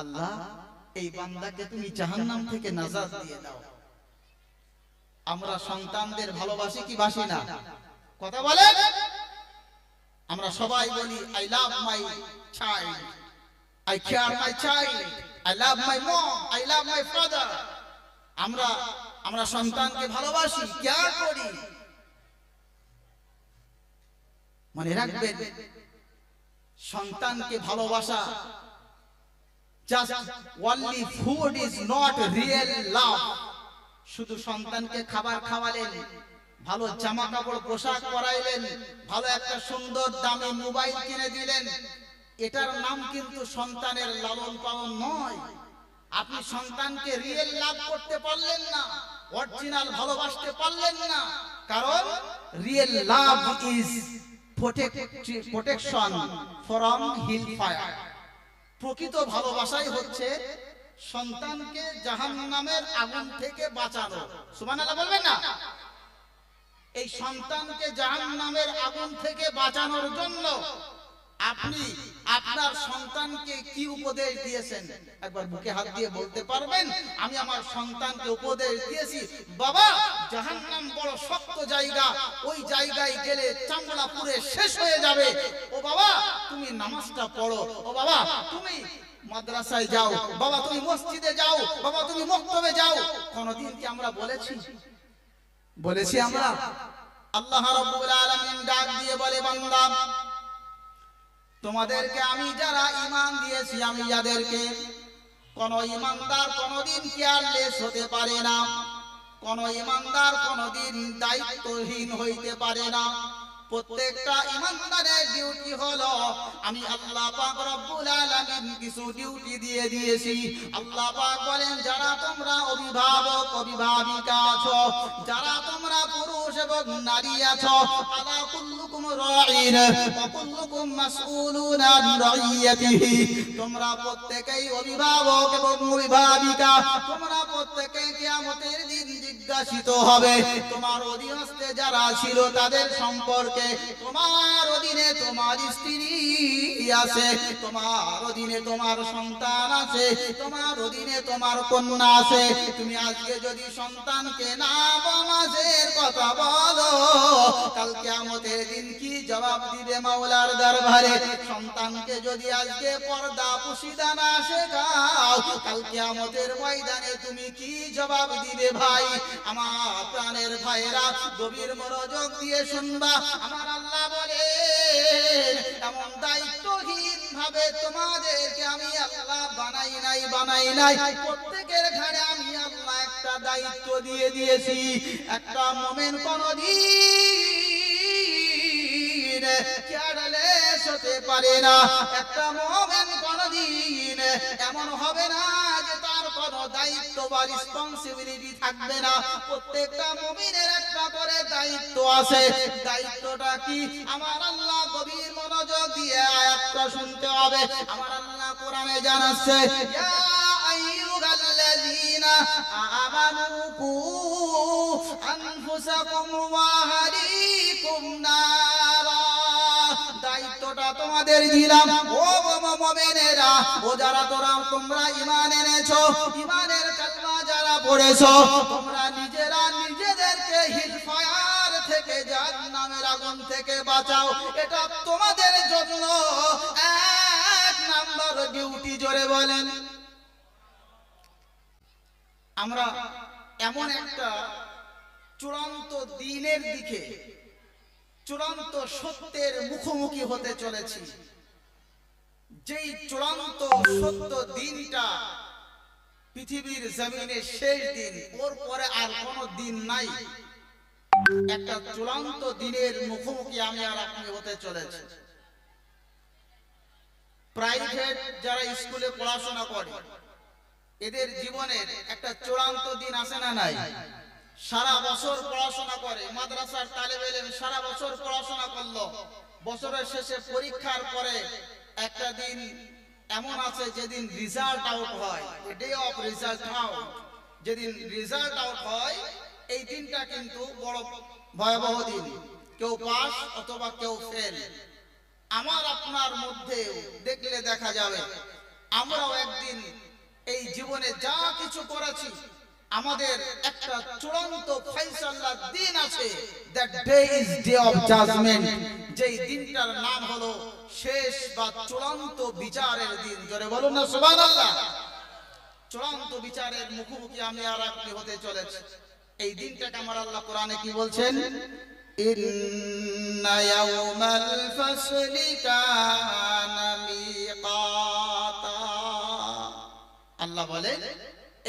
আল্লাহ এই বান্দাকে তুমি জাহান্নাম থেকে নাজাত দিয়ে দাও। আমরা সন্তানদের ভালোবাসি কি বাসি না? কথা বলেন। আমরা সবাই বলি I love my child, I care my child, I love my mom, I love my father. আমরা সন্তানকে ভালোবাসি, কেয়ার করি। মনে রাখবেন, সন্তানকে ভালোবাসা just only food is not real love. শুধু সন্তানকে খাবার খাওয়ালেন, ভালো জামা কাপড় পোশাক পরাইলেন, ভালো একটা সুন্দর দামি মোবাইল কিনে দিলেন, এটার নাম কিন্তু সন্তানের লালন পালন নয়। আপনি সন্তানকে রিয়েল লাভ করতে পারলেন না, অরিজিনাল ভালোবাসতে পারলেন না। কারণ real love is protection from hell fire. প্রকৃত ভালোবাসাই হচ্ছে সন্তানকে জাহান্নামের আগুন থেকে বাঁচানো। সুবহানাল্লাহ বলবেন না? এই সন্তানকে জাহান্নামের আগুন থেকে বাঁচানোর জন্য আপনি আপনার সন্তানকে কি উপদেশ দিয়েছেন? একবার বুকে হাত দিয়ে বলতে পারবেন, আমি আমার সন্তানকে উপদেশ দিয়েছি, বাবা জাহান্নাম বড় শক্ত জায়গা, ওই জায়গায় গেলে চামড়া পুড়ে শেষ হয়ে যাবে। ও বাবা তুমি নামাজটা পড়ো, ও বাবা তুমি মাদ্রাসায় যাও, বাবা তুমি মসজিদে যাও, বাবা তুমি মক্তবে যাও। কোনদিন কি আমরা বলেছি আমরা? আল্লাহ রাব্বুল আলামিন ডাক দিয়ে বলে, বান্দা তোমাদেরকে আমি যারা ঈমান দিয়েছি, আমি যাদেরকে, কোন ঈমানদার কোনদিন কেয়ারলেস হতে পারে না, কোন ঈমানদার কোনদিন দায়িত্বহীন হইতে পারে না। প্রত্যেকটা ঈমানদারের ডিউটি হলো, আমি আল্লাহ পাক রব্বুল আলামিন কিছু ডিউটি দিয়ে দিয়েছি। আল্লাহ পাক বলেন, যারা তোমরা অভিভাবক অভিভাবিকা আছো, যারা তোমরা পুরুষ এবং নারী আছো, আলা কুল্লুকুম রাঈন ওয়া কুল্লুকুম মাসউলুন আন রাইয়াতিহি। তোমরা প্রত্যেকেই অভিভাবক এবং অভিভাবিকা, তোমরা প্রত্যেকেই কিয়ামতের দিন জিজ্ঞাসিত হবে তোমার অধীনস্থে যারা ছিল তাদের সম্পর্কে। তোমার অধীনে তোমার স্ত্রী আছে, তোমার অধীনে তোমার সন্তান আছে, তোমার অধীনে তোমার কন্যা আছে। তুমি আজকে যদি সন্তানকে নামাজের কথা বলো, কাল কিয়ামতের দিন কি জবাব দিবে মাওলার দরবারে? সন্তানকে যদি আজকে পর্দা পুশিদা না শেখাও, কাল কিয়ামতের ময়দানে তুমি কি জবাব দিবে? ভাই আমার প্রাণের ভাইরা, গভীর মনোযোগ দিয়ে শুনবা। আমার আল্লাহ বলে, এমন দায়িত্বহীন ভাবে তোমাদেরকে আমি আল্লাহ বানাই নাই। প্রত্যেকের ঘাড়ে আমি আল্লাহ একটা দায়িত্ব দিয়ে দিয়েছি। একটা মুমিন কোনদিন কেয়ারলেস হতে পারে না। একটা মুমিন কোনদিন এমন হবে না যে তার কোনো দায়িত্ব বা রেসপন্সিবিলিটি থাকবে না। প্রত্যেকটা মুমিনের একটা করে দায়িত্ব আছে। দায়িত্বটা কি? আমার আল্লাহ গভীর মনোযোগ দিয়ে আয়াতটা শুনতে হবে। আমার আল্লাহ কোরআনে জানাচ্ছে, ইয়া আইয়ুহাল্লাযীনা আমানু কু আনফুসাকুম ওয়া আহলিকুম নারা। দায়িত্বটা তোমাদের দিলাম ও মুমিনেরা, ও যারা তোমরা ঈমান এনেছো, ঈমানের কালিমা যারা পড়েছো, তোমরা নিজেরা নিজেদেরকে হিলফায়ার থেকে, জাহান্নামের আগুন থেকে বাঁচাও। এটা তোমাদের জন্য এক নাম্বার ডিউটি। জোরে বলেন। আমরা এমন একটা চূড়ান্ত দিনের দিকে, চূড়ান্ত সত্যের মুখোমুখি হতে চলেছি। যেই চূড়ান্ত সত্য দিনটা পৃথিবীর জমিনের শেষ দিন, ওর পরে আর কোনো দিন নাই। একটা চূড়ান্ত দিনের মুখোমুখি আমি আর আপনি হতে চলেছি। প্রাইভেট যারা স্কুলে পড়াশোনা করে, এদের জীবনের একটা চূড়ান্ত দিন আসে না নাই? সারা বছর পড়াশোনা করে, মাদ্রাসার তালেবে ইলম সারা বছর পড়াশোনা করলো, বছরের শেষে পরীক্ষার পরে একটা দিন এমন আছে যেদিন রেজাল্ট আউট হয়, ডে অফ রেজাল্ট আউট। যেদিন রেজাল্ট আউট হয়, এই দিনটা কিন্তু বড় ভয়াবহ দিন। কেউ পাস অথবা কেউ ফেল। আমার আপনার মধ্যে দেখলে দেখা যাবে আমরাও একদিন জীবনে যা কিছু করেছি আমাদের একটা চূড়ান্ত ফয়সালার দিন আছে। That day is day of judgment, যেই দিনটার নাম হলো শেষ বা চূড়ান্ত বিচারের দিন। জোরে বলুন না সুবহানাল্লাহ। চূড়ান্ত বিচারের মুখোমুখি আমি আর আপনি হতে চলেছি। এই দিনটাকে আমার আল্লাহ কোরআনে কি বলছেন? ইন্না ইয়াউমাল ফাসলি কানা মিকাতা। আল্লাহ বলেন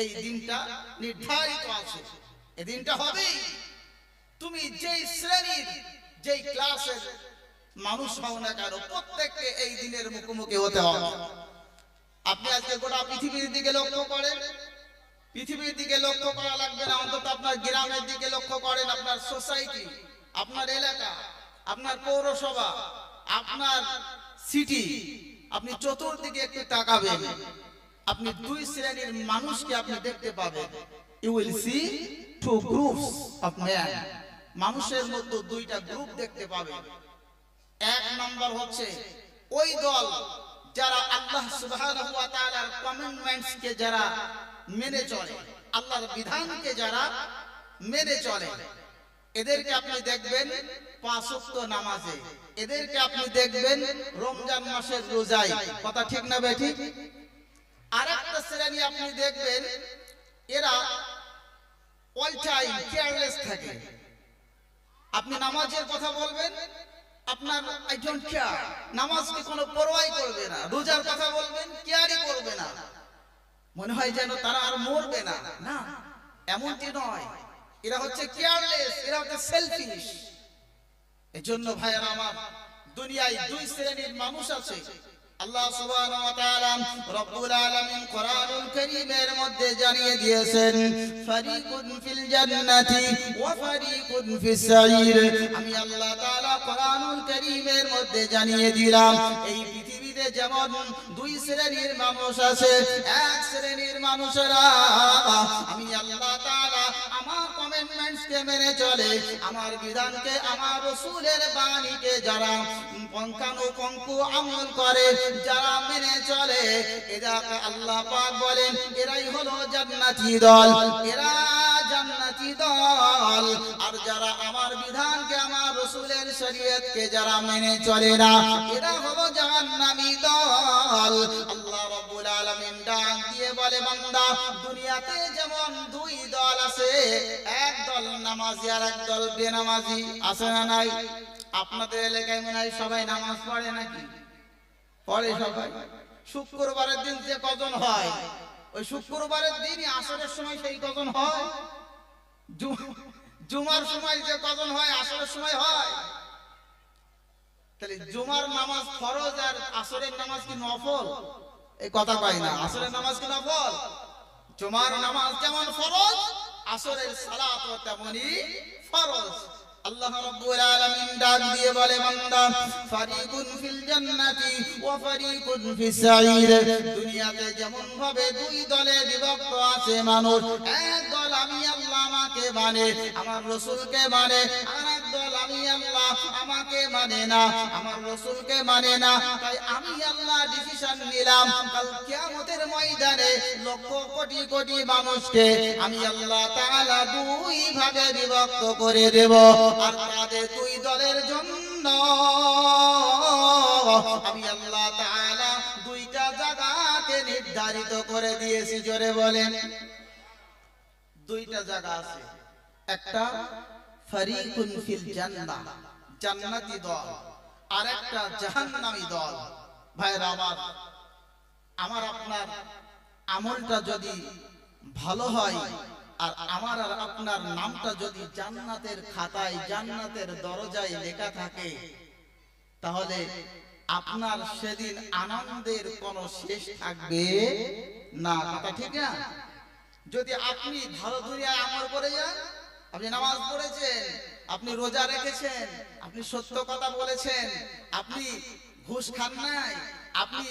এই দিনটা নির্ধারিত আছে, এই দিনটা হবেই। তুমি যেই শ্রেণীর যেই ক্লাসের মানুষ হও না কেন, প্রত্যেককে এই দিনের মুখোমুখি হতে হবে। আপনি আজকে গোটা পৃথিবীর দিকে লক্ষ্য করেন, পৃথিবীর দিকে লক্ষ্য করা লাগবে না, অন্তত আপনার গ্রামের দিকে লক্ষ্য করেন, আপনার সোসাইটি, আপনার এলাকা, আপনার পৌরসভা, আপনার সিটি, আপনি চতুর্দিকে একটু তাকাবেন, আপনি দুই শ্রেণীর মানুষকে আপনি দেখতে পাবেন। You will see two groups of man. মানুষের মধ্যে দুইটা গ্রুপ দেখতে পাবেন। এক নাম্বার হচ্ছে ওই দল যারা আল্লাহ সুবহানাহু ওয়া তাআলার কমান্ডমেন্টস কে যারা মেনে চলে, আল্লাহর বিধানকে যারা মেনে চলে, এদেরকে আপনি দেখবেন পাঁচ ওয়াক্ত নামাজে, এদেরকে আপনি দেখবেন রমজান মাসের রোজায়। কথা ঠিক না বেঠিক? আরেকটা শ্রেণী আপনি দেখবেন এরা অল টাইম কেয়ারলেস থাকে। আপনি নামাজের কথা বলবেন, আপনার আই ডোন্ট কেয়ার, নামাজকে কোনো পরোয়াই করবে না। রোজার কথা বলবেন, কেয়ারই করবে না, মনে হয় যেন তারা আর মরবে না। না, এমনটি নয়, এরা হচ্ছে কেয়ারলেস, এরা হচ্ছে সেলফিশ। এজন্য ভাইরা আমার, দুনিয়ায় দুই শ্রেণীর মানুষ আছে। আল্লাহ সুবহানাহু ওয়া তাআলা রব্বুল আলামিন কোরআনুল কারীমের মধ্যে জানিয়ে দিয়েছেন, ফারিকুন ফিল জান্নাতি ওয়া ফারিকুন ফিস সাঈর। আমি আল্লাহ তাআলা কোরআনুল কারীমের মধ্যে জানিয়ে দিলাম, এই পৃথিবীতে যেমন দুই শ্রেণীর মানুষ আছে, এক শ্রেণীর মানুষেরা আমি আল্লাহ তাআলা আমার কমান্ডমেন্টস কে মেনে চলে, আমার বিধানকে, আমার রাসূলের বাণীকে যারা পঙ্খানুপুঙ্খ আমল করে, যারা মেনে চলে, এদেরকে আল্লাহ পাক বলেন এরাই হলো জান্নাতি দল, এরা জান্নাতি দল। আর যারা আমার বিধানকে, আমার রাসূলের শরীয়তকে যারা মেনে চলে না, এরা হলো জাহান্নামী দল। আল্লাহ রাব্বুল আলামিন ডাক দিয়ে বলে, বান্দা, দুনিয়াতে যেমন দুই দল আছে, এক দল নামাজি আর এক দল বেনামাজি, আছে না নাই? আপনাদের এলাকায় মনে হয় সবাই নামাজ পড়ে নাকি? পড়ে সবাই। শুক্রবারের দিন যে কজন হয়, ওই শুক্রবারের দিনই আসরের সময় সেই কজন হয়। জুমার সময় যে কজন হয়, আসরের সময় হয়। তাহলে জুমার নামাজ ফরজ আর আসরের নামাজ কি নফল? এই কথা পাই না। আসরের নামাজ কি নফল? জুমার নামাজ যেমন ফরজ, আসরের সালাতও তেমনি ফরজ। আল্লাহ রাব্বুল আলামিন ডাক দিয়ে বলে, বান্দা, ফারিকুন ফিল জান্নাতি ওয়া ফারিকুন ফিস সাঈর। দুনিয়াতে যেমন ভাবে দুই দলে বিভক্ত আছে মানুষ, এক দল আমি আল্লাহ আমাকে মানে, আমার রাসূলকে মানে, আর এক দল আমি আল্লাহ আমাকে মানে না, আমার রাসূলকে মানে না। তাই আমি আল্লাহ ডিসিশন নিলাম, কাল কিয়ামতের ময়দানে লক্ষ কোটি কোটি মানুষকে আমি আল্লাহ তাআলা দুই ভাগে বিভক্ত করে দেব। আর তাদের দুই দলের জন্য আমি আল্লাহ তাআলা দুইটা জায়গাকে নির্ধারিত করে দিয়েছি। জোরে বলেন। দুইটা জায়গা আছে, একটা ফারিকুন ফিল জান্নাহ, জান্নাতি দল, আর একটা জাহান্নামী দল। ভাইরা আমার আপনার আমলটা যদি ভালো হয়, আর আমার আর আপনার নামটা যদি জান্নাতের খাতায়, জান্নাতের দরজায় লেখা থাকে, তাহলে আপনার সেদিন আনন্দের কোনো শেষ থাকবে না। কথা ঠিক না? যদি আপনি ভালো দুনিয়ায় আমল করে যান, আপনি নামাজ পড়েছেন, আপনি রোজা রেখেছেন, আপনি সত্য কথা বলেছেন, আপনি ঘুষ খান নাই, আপনি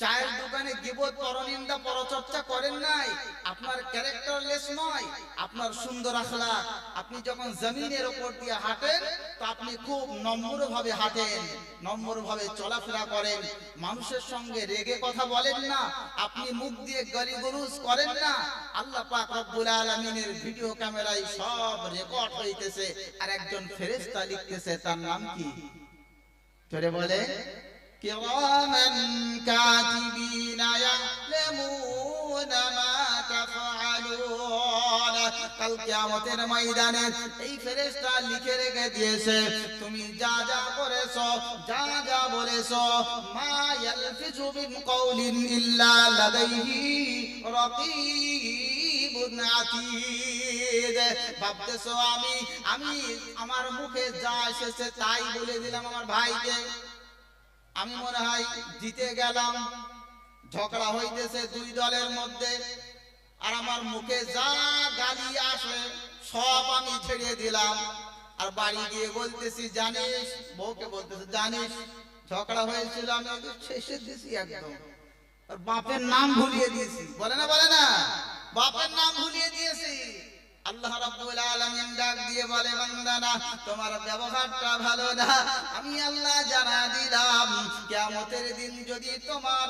চায়ের দোকানে গীবত পরনিন্দা পরচর্চা করেন নাই, আপনার ক্যারেক্টারলেস নয়, আপনার সুন্দর আখলাক। আপনি যখন জমিনের উপর দিয়ে হাঁটেন তো আপনি খুব নম্রভাবে হাঁটেন, নম্রভাবে চলাফেরা করেন, মানুষের সঙ্গে রেগে কথা বলেন না, আপনি মুখ দিয়ে গালিগালাজ করেন না। আল্লাহ পাক রব্বুল আলামিনের ভিডিও ক্যামেরায় সব রেকর্ড হইতেছে, আর একজন ফেরেশতা লিখতেছে, তার নাম কি? জোরে বলে, কিরামান কাতিবিনা ইয়ালামুনা মা তাফআলুন। কাল কিয়ামতের ময়দানে এই ফেরেশতা লিখে রেখে দিয়েছে, তুমি যা যা করেছো, যা যা বলেছো, মা ইয়ালফিজু মিন কওলিন ইল্লা লাদাইহি রাকীবুন আতীদ। ভাবতেছো আমি আমার মুখে যা এসেছে তাই বলে দিলাম আমার ভাইকে, আমি মনে হয় জিতে গেলাম, ঝগড়া হইতেছে দুই দলের মধ্যে, আর আমার মুখে যা গালি আসে সব আমি ছেড়ে দিলাম, আর বাড়ি গিয়ে বলতেছি জানিস, বউকে বলতেছে জানিস ঝগড়া হয়েছিল, আমি শেষে দিয়েছি একদম, আর বাপের নাম ভুলিয়ে দিয়েছি। বলে না বাপের নাম ভুলিয়ে দিয়েছি। আল্লাহ রাব্বুল আলামিন ডাক দিয়ে বলে, বান্দা না, তোমার ব্যবহারটা ভালো না, আমি আল্লাহ জানা দিলাম কিয়ামতের দিন যদি তোমার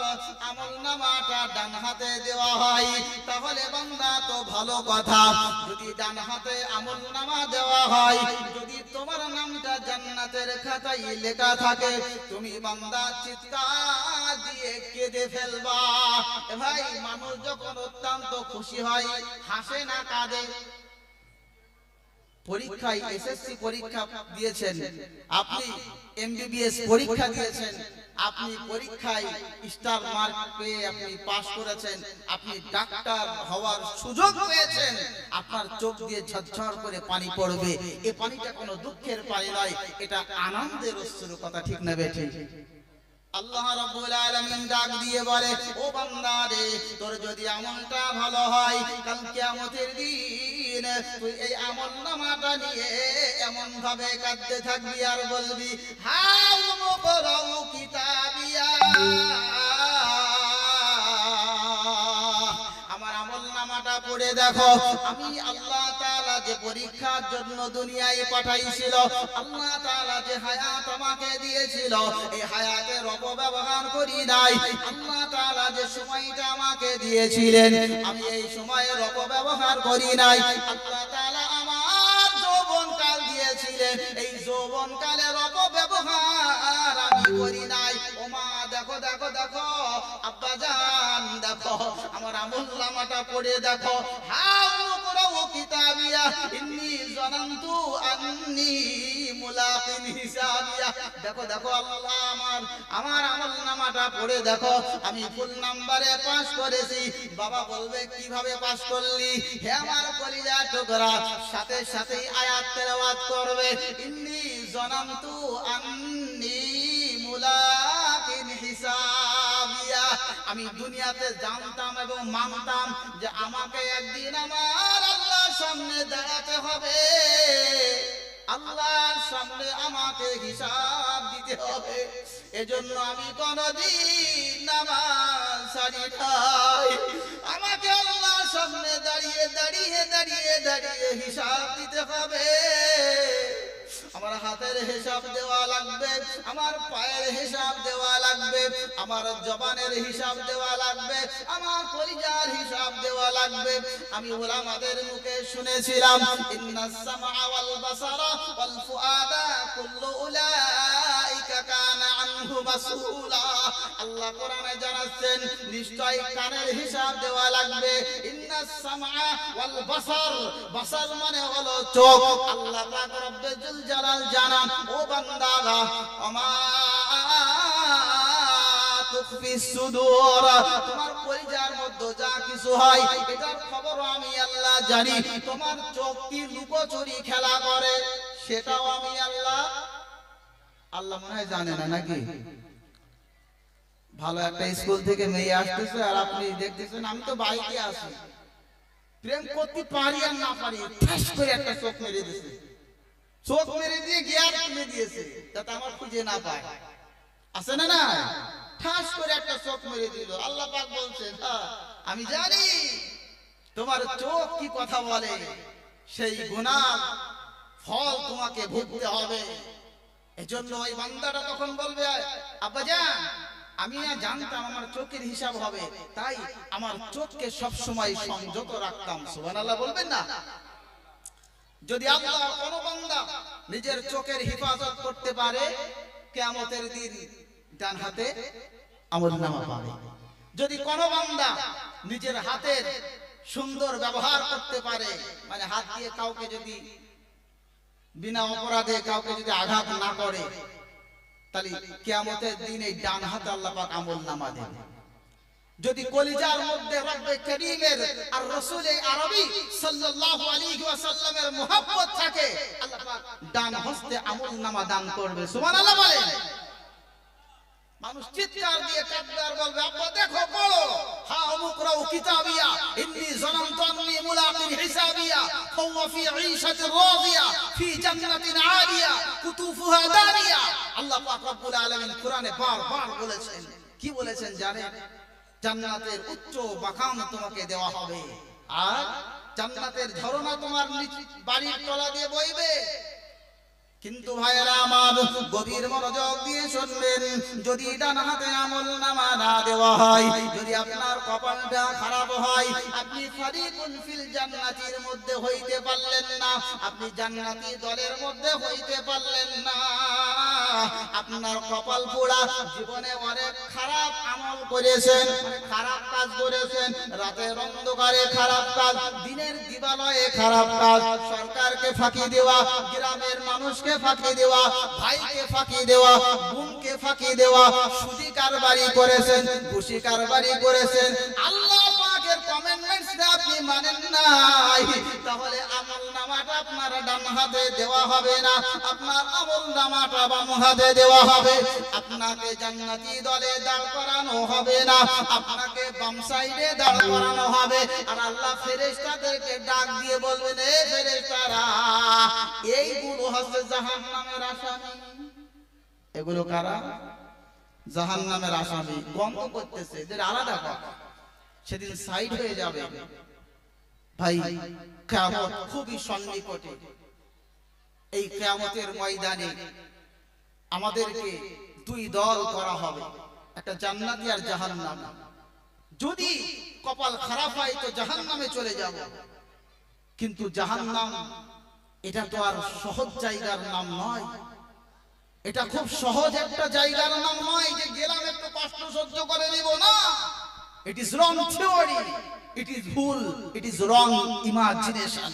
আমলনামাটা ডান হাতে দেওয়া হয় তাহলে বান্দা তো ভালো কথা, যদি ডান হাতে আমলনামা দেওয়া হয়, যদি তোমার নামটা জান্নাতের খাতায় লেখা থাকে, তুমি বান্দা চিৎকার দিয়ে কেঁদে ফেলবা। ভাই, মানুষ যখন অত্যন্ত খুশি হয় হাসে না কাঁদে? পরীক্ষায় এসএসসি পরীক্ষা দিয়েছেন আপনি, এমবিবিএস পরীক্ষা দিয়েছেন আপনি, পরীক্ষায় স্টার মার্ক পেয়ে আপনি পাস করেছেন, আপনি ডাক্তার হওয়ার সুযোগ পেয়েছেন, আপনার চোখ দিয়ে ঝরঝর করে পানি পড়বে। এই পানিটা কোনো দুঃখের পানি নয়, এটা আনন্দের অশ্রু। কথা ঠিক না বেঠিক? আল্লাহ রাব্বুল আলামিন ডাক দিয়ে বলে, ও বান্দা রে, তোর যদি আমলটা ভালো হয় কাল কিয়ামতের দিন তুই এই আমলনামাটা নিয়ে এমন ভাবে কাঁদতে থাকবি আর বলবি, হাউ মুকরাউ কিতাবিয়া, আমার আমলনামাটা পড়ে দেখো, আমি আল্লাহ তাআলা যে পরীক্ষার জন্য দুনিয়ায় পাঠাইছিল, আল্লাহ তাআলা যে হায়াত আমাকে দিয়েছিল, এই হায়াতের অপব্যবহার করি নাই। আল্লাহ তাআলা যে সময়টা আমাকে দিয়েছিলেন, আমি এই সময়ের অপব্যবহার করি নাই। আল্লাহ তাআলা আমার যৌবনকাল দিয়েছিলেন, এই যৌবনকালের অপব্যবহার আমি করি নাই। ও মা, দেখো দেখো দেখো, আব্বা জান দেখো, আমার আমলনামাটা পড়ে দেখো, হাউ মুকরাউ কিতাবিয়া ইন্নী যানানতু আন্নী মুলাকিন হিসাবিয়া। দেখো দেখো আল্লাহ, আমার আমলনামাটা পড়ে দেখো, আমি ফুল নাম্বারে পাস করেছি। বাবা বলবে, কিভাবে পাস করলি? হে আমার কলিজার টুকরা, সাথে সাথেই আয়াত তেলাওয়াত করবে, ইন্নী যানানতু আন্নী মুলাকিন হিসাবিয়া। আমি দুনিয়াতে জানতাম এবং মানতাম যে আমাকে একদিন আমার আল্লাহর সামনে দাঁড়াতে হবে, আল্লাহর সামনে আমাকে হিসাব দিতে হবে। এজন্য আমি কোনদিন নামাজ ছাড়ি নাই। আমাকে আল্লাহর সামনে দাঁড়িয়ে দাঁড়িয়ে দাঁড়িয়ে দাঁড়িয়ে হিসাব দিতে হবে। আমার হাতের হিসাব দেওয়া লাগবে, আমার পায়ের হিসাব দেওয়া লাগবে, আমার জবানের হিসাব দেওয়া লাগবে, আমার কলিজার হিসাব দেওয়া লাগবে। আমি উলামাদের মুখে শুনেছিলাম, ইন্নাস সামআ ওয়াল বাসারা ওয়াল ফুআদা কুল্লু উলাইকা কানা আনহু মাসউলা। আল্লাহ কোরআনে জানাচ্ছেন, নিশ্চয় কানের হিসাব দেওয়া লাগবে। ইন্নাস সামআ ওয়াল বাসার, বাসার মানে হলো চোখ। আল্লাহ পাক রব্বুল জালাল জানান, ও বান্দারা, আমা তুখফিস সুদূর, তোমার কলিজার মধ্যে যা কিছু হয় এটার খবর আমি আল্লাহ জানি। তোমার চোখ কি লুকোচুরি খেলা করে সেটাও আমি আল্লাহ মনে হয় জানে না নাকি? ভালো একটা স্কুল থেকে মেয়ে আসতেছে আর আপনি দেখতেছেন আমি তো বাইকে আসি, প্রেম করতে পারি আর না পারি, ঠাস করে একটা চোখ মেরে দিয়েছে, চোখ মেরে দিয়ে গিয়ার তুলে দিয়েছে যাতে আমার খুঁজে না পায়। আছে না? না, ঠাস করে একটা চোখ মেরে দিল। আল্লাহ পাক বলছেন, হ্যাঁ আমি জানি তোমার চোখ কি কথা বলে, সেই গুনাহ ফল তোমাকে ভুগতে হবে। এজন্য ওই বান্দাটা তখন বলবে, আব্বাজান আমি না জানতাম আমার চোখের হিসাব হবে, তাই আমার চোখকে সব সময় সংযত রাখতাম। সুবহানাল্লাহ বলবেন না? যদি আল্লাহ কোন বান্দা নিজের চোখের হেফাজত করতে পারে, কিয়ামতের দিন ডান হাতে আমলনামা পাবে। যদি কোন বান্দা নিজের হাতের সুন্দর ব্যবহার করতে পারে, মানে হাত দিয়ে কাউকে যদি বিনা অপরাধে কাউকে যদি আঘাত না করে, তাহলে কিয়ামতের দিন এই ডান হাতে আল্লাহ পাক আমলনামা দেবে। যদি কলিজার মধ্যে রব্বে করিমের আর রাসূলে আরবি সাল্লাল্লাহু আলাইহি ওয়াসাল্লামের মুহাব্বত থাকে, আল্লাহ পাক ডান হস্তে আমলনামা দান করবে। সুবহানাল্লাহ বলেন। মানুষ চিৎকার দিয়ে কাঁদবে আর বলবে, আব্বা দেখো পড়ো, হা মুকরাউ কিতাবিয়া ইন্নী যানানতু আন্নী মুলাকিন হিসাবিয়া ফাহুয়া ফি ঈশাতির রাদিয়া ফি জান্নাতিন আলিয়া কুতুফুহা দানিয়া। আল্লাহ পাক রব্বুল আলামিন কোরআনে বারবার বলেছেন, কি বলেছেন জানেন? জান্নাতের উচ্চ মাকাম তোমাকে দেওয়া হবে, আর জান্নাতের ঝর্ণা তোমার বাড়ির তলা দিয়ে বইবে। কিন্তু ভাইরা আমার, গভীর মনোযোগ দিয়ে শুনবেন, যদি ডান হাতে আমলনামা না দেওয়া হয়, যদি আপনার কপালটা খারাপ হয়, আপনি ফারিকুন ফিল জান্নাতির মধ্যে হইতে পারলেন না, আপনি জান্নাতি দলের মধ্যে হইতে পারলেন না। আপনার কপাল পোড়া, জীবনে অনেক খারাপ আমল করেছেন, খারাপ কাজ করেছেন, রাতের অন্ধকারে খারাপ কাজ, দিনের দিবালয়ে খারাপ কাজ, সরকারকে ফাঁকি দেওয়া, গ্রামের মানুষকে ফাঁকি দেওয়া, ভাইকে ফাঁকি দেওয়া, বোনকে ফাঁকি দেওয়া, সুদি কারবারি করেছেন, ঘুষি কারবারি করেছেন, আল্লাহ পাকের কমেন্টমেন্টসটা আপনি মানেন নাই, তাহলে আমলনামাটা আপনার ডান হাতে দেওয়া হবে না, আপনার আমলনামাটা বাম হাতে দেওয়া হবে। আপনাকে জান্নাতি দলে দাঁড় করানো হবে না, আপনাকে বাম সাইডে দাঁড় করানো হবে। আর আল্লাহ ফেরেশতাদেরকে ডাক দিয়ে বলবেন, এ ফেরেশতারা, এইগুলো হচ্ছে জাহান্নামের আসামি। এগুলো কারা? জাহান্নামের আসামি। গন্ধ করতেছে, এদের আলাদা কথা, সেদিন সাইড হয়ে যাবে। ভাই, কিয়ামত খুবই সন্নিকটে। এই কিয়ামতের ময়দানে আমাদেরকে দুই দল করা হবে, একটা জান্নাতি আর জাহান্নামী। যদি কপাল খারাপ হয় তো জাহান্নামে চলে যাব, কিন্তু জাহান্নাম এটা তো আর সহজ জায়গার নাম নয়, এটা খুব সহজ একটা জায়গার নাম নয় যে গেলাম একটু কষ্ট সহ্য করে নিব না। It is wrong theory, it is ভুল, ইট ইজ রং ইমাজিনেশন।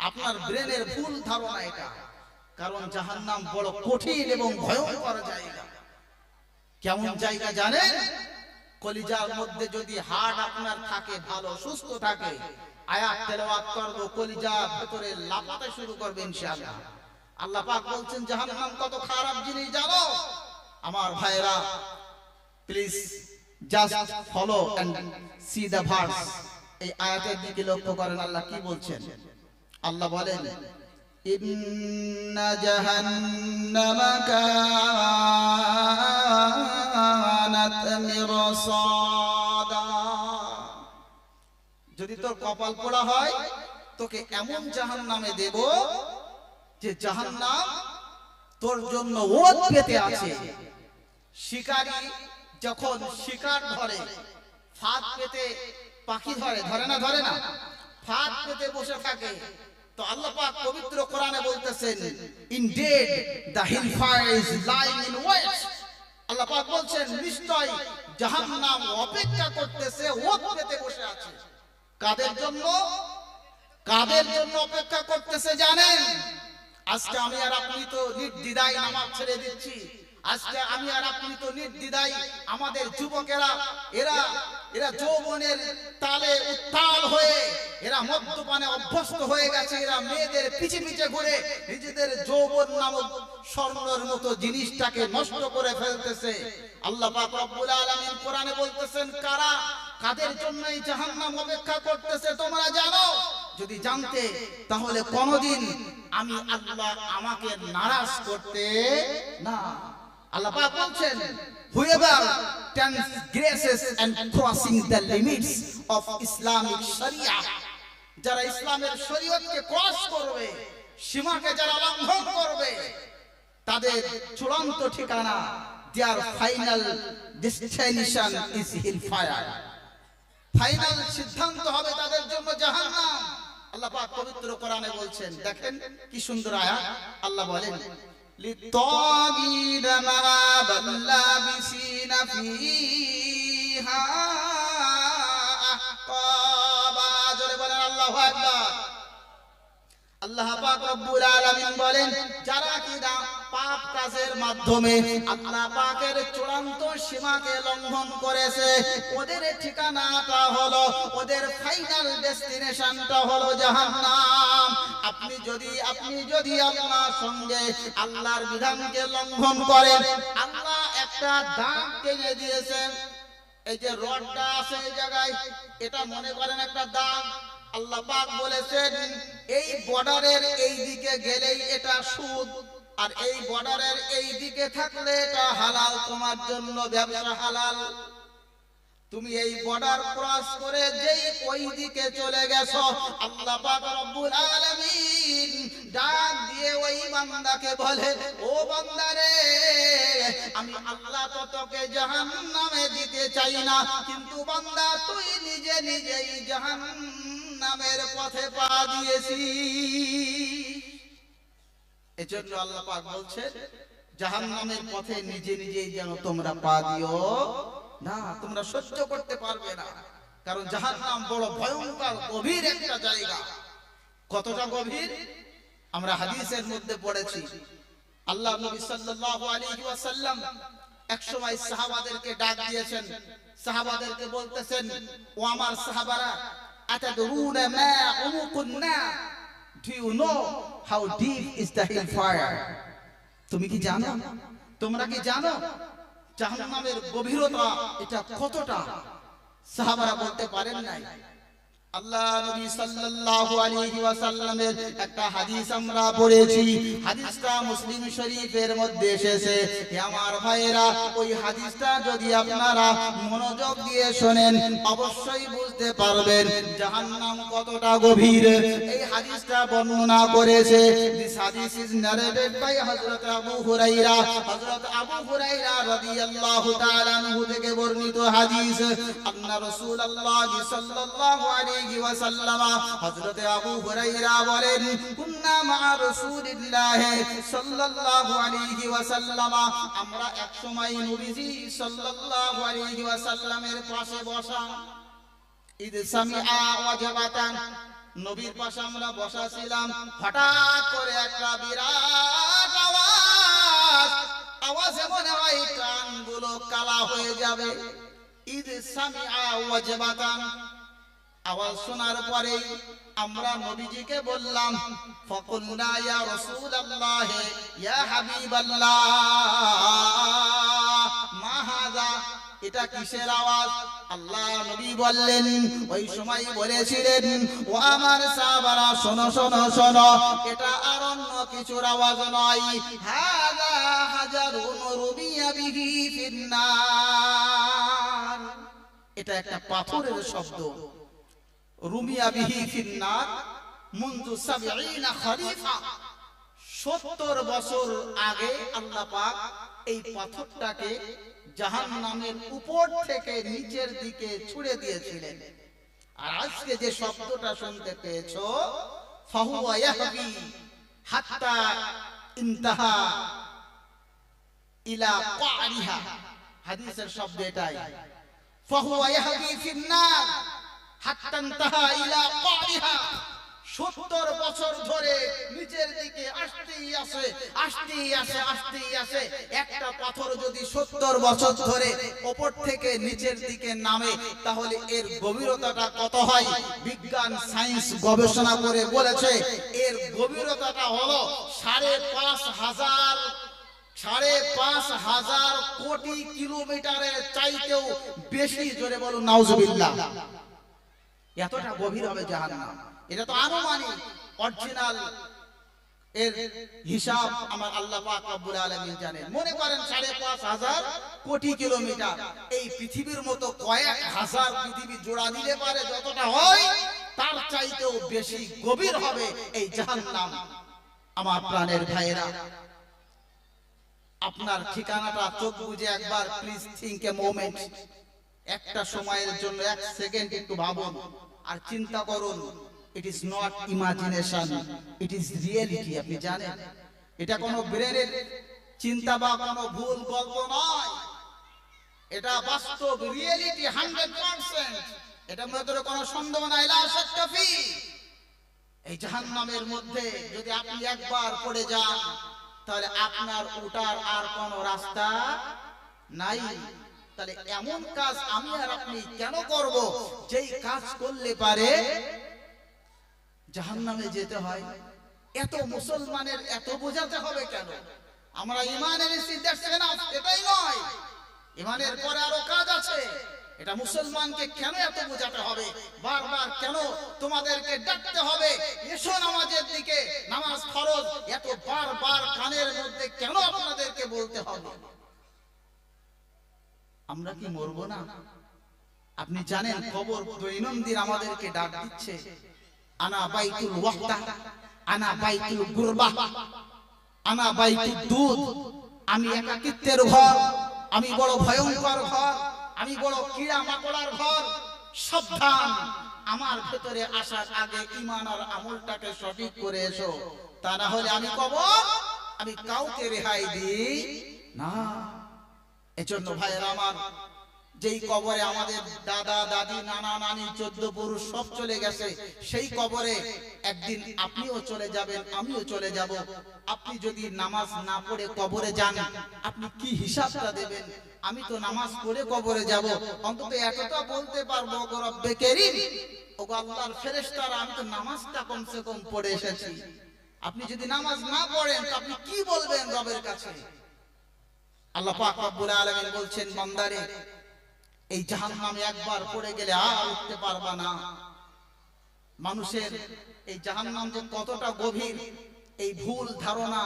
আপনার ব্রেনের ভুল ধারণা এটা। কারণ জাহান্নাম বড় কঠিন এবং ভয়ঙ্কর জায়গা। কেমন জায়গা জানেন? কলিজার মধ্যে যদি হাড় আপনার থাকে, ভালো সুস্থ থাকে, আয়াত তেলাওয়াত করব, কলিজা ভিতরে লাফাতে শুরু করবে ইনশাআল্লাহ। আল্লাহ পাক বলছেন জাহান্নাম কত খারাপ জিনিস জানো? আমার ভাইরা, please just follow and see the verse. এই আয়াতের দিকে লক্ষ্য করেন, আল্লাহ কি বলছেন। আল্লাহ বলেন, ইন্না জাহান্নামা কানাত মিরসাদা। যদি তোর কপাল পোড়া হয়, তোকে এমন জাহান্নামে দেব যে জাহান্নাম তোর জন্য ওত পেতে আছে। শিকারী যখন শিকার ধরে, ফাঁদ পেতে পাখি ধরে, ধরে না? ধরে না? ফাঁদ পেতে বসে থাকে, তো আল্লাহ পাক পবিত্র কোরআনে বলতেছেন, indeed the hellfire is lying in wait. Allah পাক বলছেন, নিশ্চয় জাহান্নাম অপেক্ষা করতেছে, ওত পেতে বসে আছে। কাদের জন্য? কাদের জন্য অপেক্ষা করতেছে জানেন? আজকে আমি আর আপনি তো নির্দ্বিধায় নামাজ ছেড়ে দিচ্ছি। আজকে আমি আর আপনি তো নির্দ্বিধায়, আমাদের যুবকেরা এরা যৌবনের তালে উত্তাল হয়ে, এরা মদ্যপানে অভ্যস্ত হয়ে গেছে, এরা মেয়েদের পিছে পিছে ঘুরে নিজেদের যৌবন নামক স্বর্ণের মতো জিনিসটাকে নষ্ট করে ফেলতেছে। আল্লাহ পাক রব্বুল আলামিন কোরআনে বলতেছেন, কারা, কাদের জন্য এই জাহান্নাম অপেক্ষা করতেছে তোমরা জানো? যদি জানতে, তাহলে কোনদিন আমি আল্লাহ আমাকে নারাজ করতে না। আল্লাহ পাক বলছেন, whoever transgresses and crossing the limits of Islamic Sharia, যারা ইসলামের শরীয়তকে ক্রস করবে, সীমাকে যারা লঙ্ঘন করবে, তাদের চূড়ান্ত ঠিকানা, their final destination is hellfire. Final সিদ্ধান্ত হবে তাদের জন্য জাহান্নাম। আল্লাহ পাক পবিত্র কোরআনে বলছেন, দেখেন কি সুন্দর আয়াত। আল্লাহ বলেন, লিত্তাগিনা মাআবাল লাবিসিনা ফিহা আহকাবা। জোরে বলেন আল্লাহু আকবার। আল্লাহ পাক রব্বুল আলামিন বলেন, যারা কিনা পাপ কাজের মাধ্যমে আল্লাহ পাকের চূড়ান্ত সীমাকে লঙ্ঘন করেছে, ওদের ঠিকানাটা হলো, ওদের ফাইনাল ডেস্টিনেশনটা হলো জাহান্নাম। আপনি যদি আল্লাহর সঙ্গে আল্লাহর বিধানকে লঙ্ঘন করেন, আল্লাহ একটা দাগ টেনে দিয়েছেন। এই যে রডটা আছে এই জায়গায়, এটা মনে করেন একটা দাগ। আল্লাহ পাক বলেছেন, এই বর্ডারের এই দিকে গেলেই এটা সুদ, আর এই বর্ডারের এই দিকে থাকলে এটা হালাল, তোমার জন্য ব্যবসা হালাল। তুমি এই বর্ডার ক্রস করে যেই ওই দিকে চলে গেছো, আল্লাহ পাক রব্বুল আলামিন ডাক দিয়ে ওই বান্দাকে বলে, ও বান্দা রে, আমি আল্লাহ তো তোকে জাহান্নামে দিতে চাই না, কিন্তু বান্দা তুই নিজে নিজেই জাহান্নামের পথে পা দিয়েছিস। এজন্য আল্লাহ পাক বলছেন, জাহান্নামের পথে নিজে নিজেই যেন তোমরা পা দিও না, তোমরা সহ্য করতে পারবে না। কারণ জাহান্নাম বড় ভয়ঙ্কর গভীর একটা জায়গা। কতটা গভীর আমরা হাদিসের মধ্যে পড়েছি। আল্লাহ নবী সাল্লাল্লাহু আলাইহি ওয়াসাল্লাম এক সময় সাহাবাদেরকে ডাক দিয়েছেন, সাহাবাদেরকে বলতেছেন, ও আমার সাহাবারা, আতাদরুনা মা উমুকুন নার, do you know how deep is the hellfire? তুমি কি জানো, তোমরা কি জানো জাহান্নামের গভীরতা এটা কতটা? সাহাবারা বলতে পারেন নাই। আল্লাহ নবী সাল্লাল্লাহু আলাইহি ওয়াসাল্লামের একটা হাদিস আমরা পড়েছি, হাদিসটা মুসলিম শরীফের মধ্যে এসেছে। হে আমার ভাইয়েরা, ওই হাদিসটা যদি আপনারা মনোযোগ দিয়ে শুনেন, অবশ্যই বুঝতে পারবেন জাহান্নাম কতটা গভীর। এই হাদিসটা বর্ণনা করেছে, দিস হাদিস ইজ নারেটেড বাই হযরত আবু হুরায়রা। হযরত আবু হুরায়রা রাদিয়াল্লাহু তাআলা আনহু থেকে বর্ণিত হাদিস। আন্না রাসূলুল্লাহ সাল্লাল্লাহু আলাইহি ওয়াসাল্লাম, হযরত আবু হুরায়রা বলেন, কুন্না মা রাসূলিল্লাহ সাল্লাল্লাহু আলাইহি ওয়াসাল্লাম, আমরা এক সময় নবীজি সাল্লাল্লাহু আলাইহি ওয়াসাল্লামের পাশে বসা। ইদ সামিআ ওয়াজবাতান, নবীর পাশে আমরা বসা ছিলাম, হঠাৎ করে একটা বিরাট আওয়াজ, আওয়াজে মনে হয় কানগুলো কালা হয়ে যাবে। ইদ সামিআ ওয়াজবাতান, আওয়াজ শোনার পরে আমরা নবীজিকে বললাম, ফাকুলনা ইয়া রাসূলুল্লাহ ইয়া হাবিবাল্লাহ মা হাযা, এটা কিসের আওয়াজ? আল্লাহ নবী বললেন, ওই সময় বলেছিলেন, ও আমার সাহাবারা শোনো শোনো শোনো, এটা আর অন্য কিছুর আওয়াজ নয়, হাযা হাজারুন রুবিয়া বিহি ফিন্নার, এটা একটা পাথরের শব্দ। রুমিয়া বিহি ফিন্নার মুনযু ৭০ খরিফা, ৭০ বছর আগে আল্লাহ পাক এই পাথরটাকে জাহান্নামের উপর থেকে নিচের দিকে ছুঁড়ে দিয়েছিলেন। আর আজকে যে শব্দটা শুনতে পেয়েছো, ফাহুয়া ইয়াহবি হাত্তা ইনতাহা ইলা ক্বারিহা, হাদিসের শব্দ এটাই, ফাহুয়া ইয়াহবি ফিন্নার হাত্তা ইনতাহা ইলা ক্বারিহা, ৭০ বছর ধরে নিচের দিকে আসতেই আসে আসতেই আসে আসতেই আসে। একটা পাথর যদি ৭০ বছর ধরে উপর থেকে নিচের দিকে নামে, তাহলে এর গভীরতাটা কত হয়? বিজ্ঞান সায়েন্স গবেষণা করে বলেছে, এর গভীরতাটা হলো ৫,৫০০ কোটি কিলোমিটারের চাইতেও বেশি। জোরে বলুন নাউজুবিল্লাহ। এতটা গভীর হবে জাহান্নাম। এটা তো আনুমানিক, অরিজিনাল এর হিসাব আমার আল্লাহ পাক রব্বুল আলামিন জানেন। মনে করেন ৫,৫০০ কোটি কিলোমিটার, এই পৃথিবীর মতো কয়েক হাজার পৃথিবী জোড়া দিলে পারে যতটা হয় তার চাইতেও বেশি গভীর হবে এই জাহান্নাম। আমার প্রাণের ভাইরা, আপনার ঠিকানাটা চোখ বুজে একবার প্লিজ থিংক এ মোমেন্ট, একটা সময়ের জন্য এক সেকেন্ড একটু ভাবুন আর চিন্তা করুন। It is not imagination, it is reality. আপনি জানেন এটা কোনো ব্রেনের চিন্তা বা কোনো ভুল গল্প নয়, এটা বাস্তব রিয়েলিটি 100%। এটার মধ্যে কোনো সন্দেহ নাই, লা শাক্কা ফি। এই জাহান্নামের মধ্যে যদি আপনি একবার পড়ে যান তাহলে আপনার ওঠার আর কোনো রাস্তা নাই। তাহলে এমন কাজ আমি আর আপনি কেন করব যেই কাজ করলে পারে জাহান্নামে যেতে হয়? এত মুসলমানের এত বোঝাতে হবে কেন? আমরা ঈমান এনেছি, দেখছেন না, এটাই নয়, ঈমানের পরে আরো কাজ আছে। এটা মুসলমানকে কেন এত বোঝাতে হবে? বারবার কেন তোমাদেরকে ডাকতে হবে এসো নামাজের দিকে, নামাজ ফরজ, এত বারবার কানের মধ্যে কেন আপনাদেরকে বলতে হবে? আমরা কি মরবো না? আপনি জানেন কবর দৈনন্দিন আমাদেরকে ডাক দিচ্ছে, আনা বাইতুল ওয়াহদা, আনা বাইতুল গুরবা, আনা বাইতুদ দুদ। আমি একাকিত্বের ঘর, আমি বড় ভয়ঙ্কর ঘর, আমি বড় কিড়া মাকড়ার ঘর। সাবধান, আমার ভেতরে আসার আগে ঈমান আর আমলটাকে সঠিক করে এসো, তা না হলে আমি কবর আমি কাউকে রেহাই দিই না। এজন্য ভাইয়েরা আমার, যেই কবরে আমাদের দাদা দাদি নানা নানি 14 পুরুষ সব চলে গেছে, সেই কবরে একদিন আপনিও চলে যাবেন, আমিও চলে যাব। আপনি যদি নামাজ না পড়ে কবরে যান, আপনি কি হিসাবটা দেবেন? আমি তো নামাজ পড়ে কবরে যাব, অন্তত এতটা বলতে পারবো, গো রব্বে কারীম, ও গো আল্লাহর ফেরেশতারা, আমি তো নামাজটা কমসে কম পড়ে এসেছি। আপনি যদি নামাজ না পড়েন তো আপনি কি বলবেন রবের কাছে? আল্লাহ পাক রব্বুল আলামিন বলছেন, বান্দারে এই জাহান্নামে একবার পড়ে গেলে আর উঠতে পারবা না। মানুষের এই জাহান্নাম যে কতটা গভীর, এই ভুল ধারণা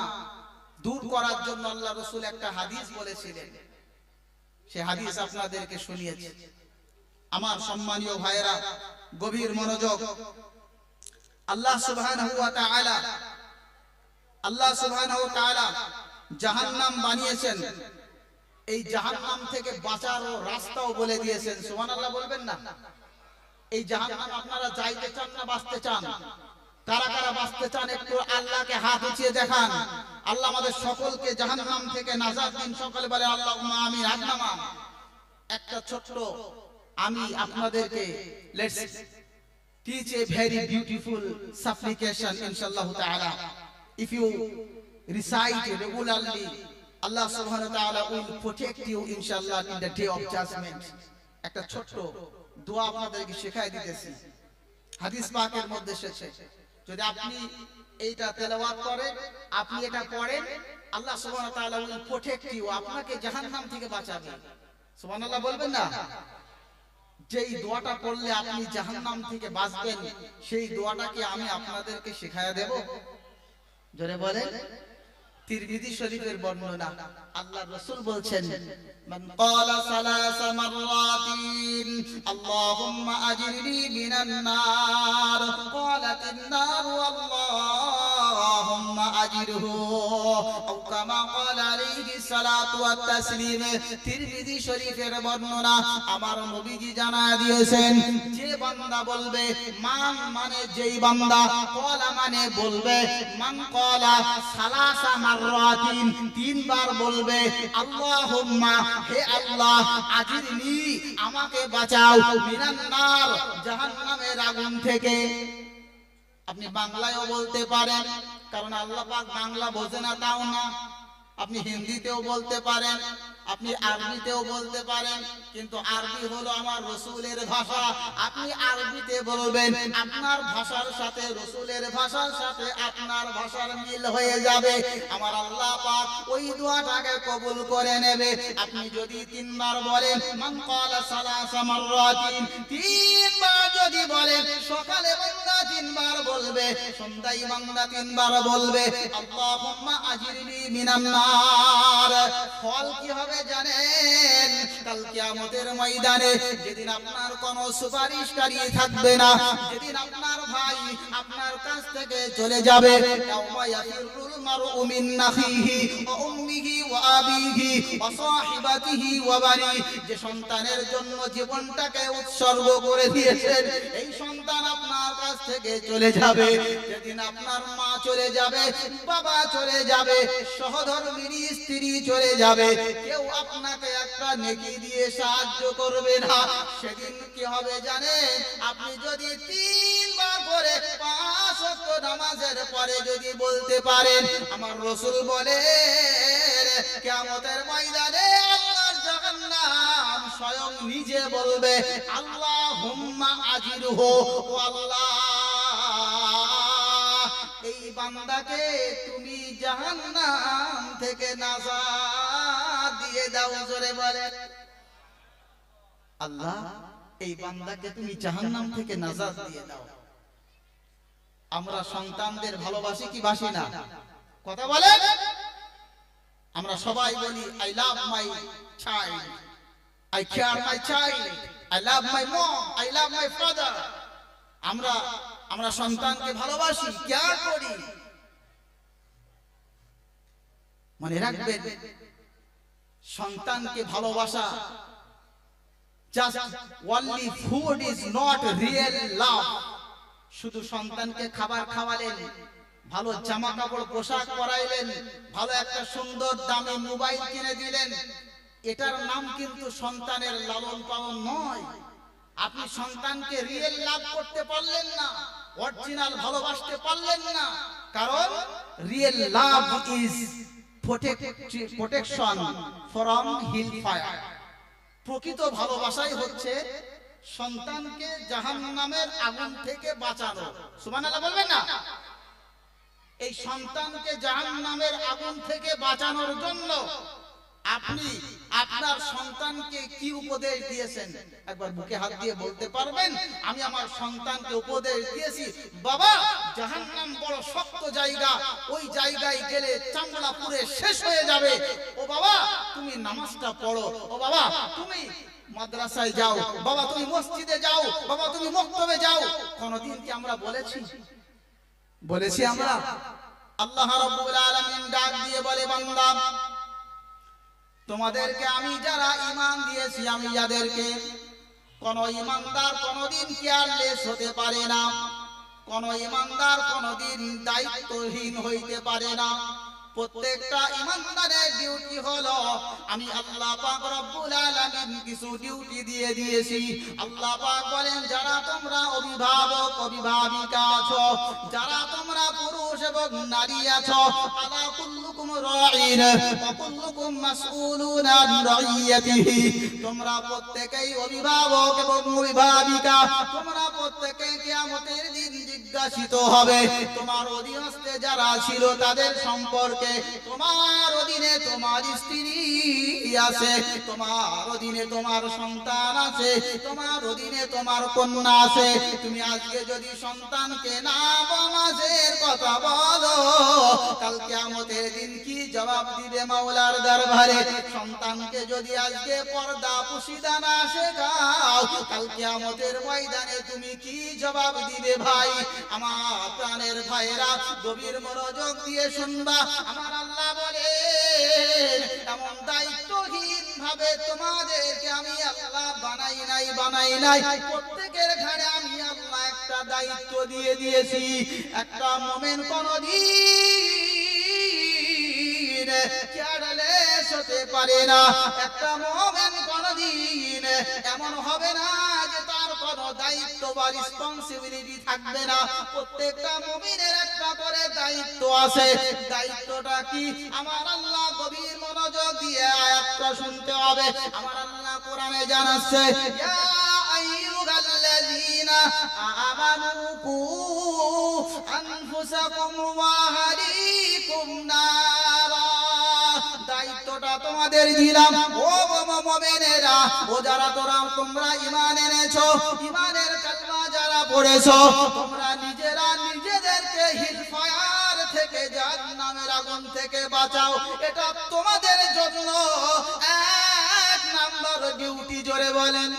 দূর করার জন্য আল্লাহ রাসূল একটা হাদিস বলেছিলেন, সে হাদিস আপনাদেরকে শুনিয়েছি। আমার সম্মানীয় ভাইয়েরা, গভীর মনোযোগ। আল্লাহ সুবহানাহু ওয়া তাআলা জাহান্নাম বানিয়েছেন, এই জাহান্নাম থেকে বাঁচার রাস্তাও বলে দিয়েছেন। সুবহানাল্লাহ বলবেন না? এই জাহান্নাম আপনারা যাইতে চান না বাঁচতে চান? কারা কারা বাঁচতে চান একটু আল্লাহকে হাত উঠিয়ে দেখান। আল্লাহ আমাদের সকলকে জাহান্নাম থেকে নাজাত দিন। সকলে বলে আল্লাহুম্মা আমিন। হাত নামান। একটা ছোট্ট আমি আপনাদেরকে let's teach a very beautiful supplication ইনশাআল্লাহ তাআলা। If you recite regularly, Allah subhanahu wa ta'ala will protect you inshallah in the day of judgment. একটা ছোট্ট দোয়া আপনাদেরকে শেখায় দিতেছি, হাদিস পাকের মধ্যে এসেছে। যদি আপনি এইটা তেলাওয়াত করেন, আপনি এটা পড়েন, আল্লাহ সুবহানাহু ওয়া তাআলা will protect you, আপনাকে জাহান্নাম থেকে বাঁচাবে। সুবহানাল্লাহ বলবেন না? যেই দোয়াটা পড়লে আপনি জাহান্নাম থেকে বাঁচবেন, সেই দোয়াটাকে আমি আপনাদেরকে শেখায় দেব। জোরে বলেন। তিরমিজি শরীফের বর্ণনা, আল্লাহর রাসূল বলছেন, মান ক্বালা সালাসা মাররাতিন আল্লাহুম্মা আজিরনি মিনান নার, ক্বালাতিন নারু আল্লাহুম্মা আজিরহু, আও কামা ক্বালা আলাইহি সালাতু ওয়াত তাসলিম। তিরমিজি শরীফের বর্ণনা, আমার নবীজি জানায় দিয়েছেন, যে বান্দা বলবে, মান মানে যেই বান্দা, ক্বালা মানে বলবে, মান ক্বালা সালাসা মাররাতিন, তিনবার বলবে, আল্লাহুম্মা, হে আল্লাহ, আজিরনি, আমাকে বাঁচাও, মিনান নার, জাহান্নামের আগুন থেকে। আপনি বাংলায়ও বলতে পারেন, কারণ আল্লাহ পাক বাংলা বোঝে না তাও না। আপনি হিন্দিতেও বলতে পারেন, আপনি আরবিতেও বলতে পারেন, কিন্তু আরবি হলো আমার রাসূলের ভাষা। আপনি আরবিতে বলবেন, আপনার ভাষার সাথে রাসূলের ভাষার সাথে আপনার ভাষার মিল হয়ে যাবে। আমার আল্লাহ পাক ওই দোয়াটাকে কবুল করে নেবে। আপনি যদি তিনবার বলেন, মান ক্বালা সালাসা মাররাতিন, তিনবার যদি বলেন, সকালে বান্দা তিনবার বলবে, বলবে, সন্ধ্যায় বান্দা তিনবার বলবে আল্লাহুম্মা আজিরনি মিনান নার। ফল কি হবে জানেন? কাল কিয়ামতের ময়দানে যেদিন আপনার কোনো সুপারিশকারী থাকবে না, যেদিন আপনার ভাই আপনার কাছ থেকে চলে যাবে, ইয়াউমা ইয়াফিরুল মারউ মিন আখিহি ওয়া উম্মিহি ওয়া আবিহি ওয়া সাহিবাতিহি ওয়া বানি। যে সন্তানের জন্য জীবনটাকে উৎসর্গ করে দিয়েছেন, এই সন্তান আপনার কাছ থেকে চলে যাবে। যেদিন আপনার মা চলে যাবে, বাবা চলে যাবে, সহধর্মিণী স্ত্রী চলে যাবে, কেউ আপনাকে একটা নেকি দিয়ে সাহায্য করবে না। সেদিন কি হবে জানেন? আপনি যদি 3 বার করে 5 ওয়াক্ত নামাজের পরে যদি বলতে পারেন, আমার রাসূল বলে কিয়ামতের ময়দানে আল্লাহর জাহান্নাম স্বয়ং নিজে বলবে আল্লাহুম্মা আজিরহু, ও আল্লাহ এই বান্দাকে তুমি জাহান্নাম থেকে নাজাত দিয়ে দাও। জোরে বলে আল্লাহ এই বান্দাকে তুমি জাহান্নাম থেকে নাজাত দিয়ে দাও। আমরা সন্তানদের ভালোবাসি কি বাসি না? কথা বলেন। আমরা সবাই বলি I love my child, I care my child, I love my mom, I love my father. আমরা সন্তানকে ভালোবাসি, কেয়ার করি। মনে রাখবেন, সন্তানকে ভালোবাসা just only food is not real love. শুধু সন্তানকে খাবার খাওয়ালেন, ভালো জামা কাপড় পোশাক পরাইলেন, ভালো একটা সুন্দর দামি মোবাইল কিনে দিলেন, এটার নাম কিন্তু সন্তানের লালন পালন নয়। আপনি সন্তানকে রিয়েল লাভ করতে পারলেন না, অরিজিনাল ভালোবাসতে পারলেন না। কারণ real love is protection from hell fire. প্রকৃত ভালোবাসাই হচ্ছে সন্তানকে জাহান্নামের আগুন থেকে বাঁচানো। সুবহানাল্লাহ বলবেন না? এই সন্তানকে জাহান্নামের আগুন থেকে বাঁচানোর জন্য আপনি আপনার সন্তানকে কি উপদেশ দিয়েছেন? একবার বুকে হাত দিয়ে বলতে পারবেন, আমি আমার সন্তানকে উপদেশ দিয়েছি, বাবা জাহান্নাম বড় শক্ত জায়গা, ওই জায়গায় গেলে চামড়া পুড়ে শেষ হয়ে যাবে। ও বাবা তুমি নামাজটা পড়ো, ও বাবা তুমি মাদ্রাসায় যাও, বাবা তুমি মসজিদে যাও, বাবা তুমি মক্তবে যাও। কোনদিন কি আমরা বলেছি আমরা? আল্লাহ রাব্বুল আলামিন ডাক দিয়ে বলে, বান্দা তোমাদেরকে আমি যারা ঈমান দিয়েছি, আমি যাদেরকে, কোন ঈমানদার কোনদিন কেয়ারলেস হতে পারে না, কোন ঈমানদার কোনদিন দায়িত্বহীন হইতে পারে না। প্রত্যেকটা ঈমানদারের ডিউটি হলো, আমি আল্লাহ পাক রব্বুল আলামিন কিছু ডিউটি দিয়ে দিয়েছি। আল্লাহ পাক বলেন, যারা তোমরা অভিভাবক অভিভাবিকা আছো, যারা তোমরা পুরুষ এবং নারী আছো, আলা কুল্লুকুম রাঈন ওয়া কুল্লুকুম মাসউলুন আন রাইয়াতিহি। তোমরা প্রত্যেকেই অভিভাবক এবং অভিভাবিকা, তোমরা প্রত্যেকে কিয়ামতের দিন জিজ্ঞাসিত হবে তোমার অধীনস্থে যারা ছিল তাদের সম্পর্কে। তোমার অধীনে তোমার স্ত্রী আছে, তোমার অধীনে তোমার সন্তান আছে, তোমার অধীনে তোমার কন্যা আছে। তুমি আজকে যদি সন্তানকে না নামাজের কথা বলো, কাল কিয়ামতের দিন কি জবাব দিবে মাওলার দরবারে? সন্তানকে যদি আজকে পর্দা পুশিদা না শেখাও, কাল কিয়ামতের ময়দানে তুমি কি জবাব দিবে ভাই? আমার প্রাণের ভাইরা গভীর মনোযোগ দিয়ে শুনবা। আমার আল্লাহ বলেন, এমন দায়িত্বহীন ভাবে তোমাদেরকে আমি আল্লাহ বানাই নাই। প্রত্যেকের ঘাড়ে আমি আল্লাহ একটা দায়িত্ব দিয়ে দিয়েছি। একটা মুমিন কোনদিন কেয়ারলেস হতে পারে না। একটা মুমিন কোনদিন এমন হবে না যে তার কোনো দায়িত্ব বা রেসপন্সিবিলিটি থাকবে না। প্রত্যেকটা মুমিনের একটা করে দায়িত্ব আছে। দায়িত্বটা কি? আমার আল্লাহ গভীর মনোযোগ দিয়ে আয়াতটা শুনতে হবে। আমার আল্লাহ কোরআনে জানাচ্ছে, ইয়া আইয়ুহাল্লাযীনা আমানু কু আনফুসাকুম ওয়া আহলিকুম নারা। দায়িত্বটা তোমাদের দিলাম ও মুমিনেরা, ও যারা তোমরা ঈমান এনেছো, ঈমানের কালিমা যারা পড়েছো, তোমরা নিজেরা নিজের জাহান্নামের আগুন থেকে বাঁচাও, এটা তোমাদের জন্য এক নাম্বার ডিউটি। জোরে বলেন,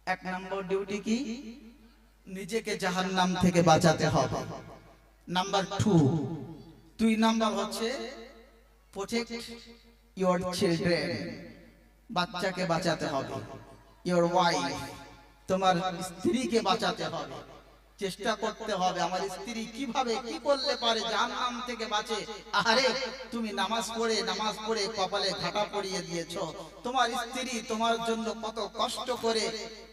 এক নাম্বার ডিউটি কি? নিজেকে জাহান্নাম থেকে বাঁচাতে হবে। নাম্বার 2 নাম্বার হচ্ছে প্রোটেক্ট ইওর চিলড্রেন, বাচ্চাকে বাঁচাতে হবে। ইওর ওয়াইফ, তোমার স্ত্রীকে বাঁচাতে হবে। চেষ্টা করতে হবে আমার স্ত্রী কিভাবে কি করলে পারে জাহান্নাম থেকে বাঁচে। আরে তুমি নামাজ পড়ে কপালে ঘাটা পরিয়ে দিয়েছো, তোমার স্ত্রী তোমার জন্য কত কষ্ট করে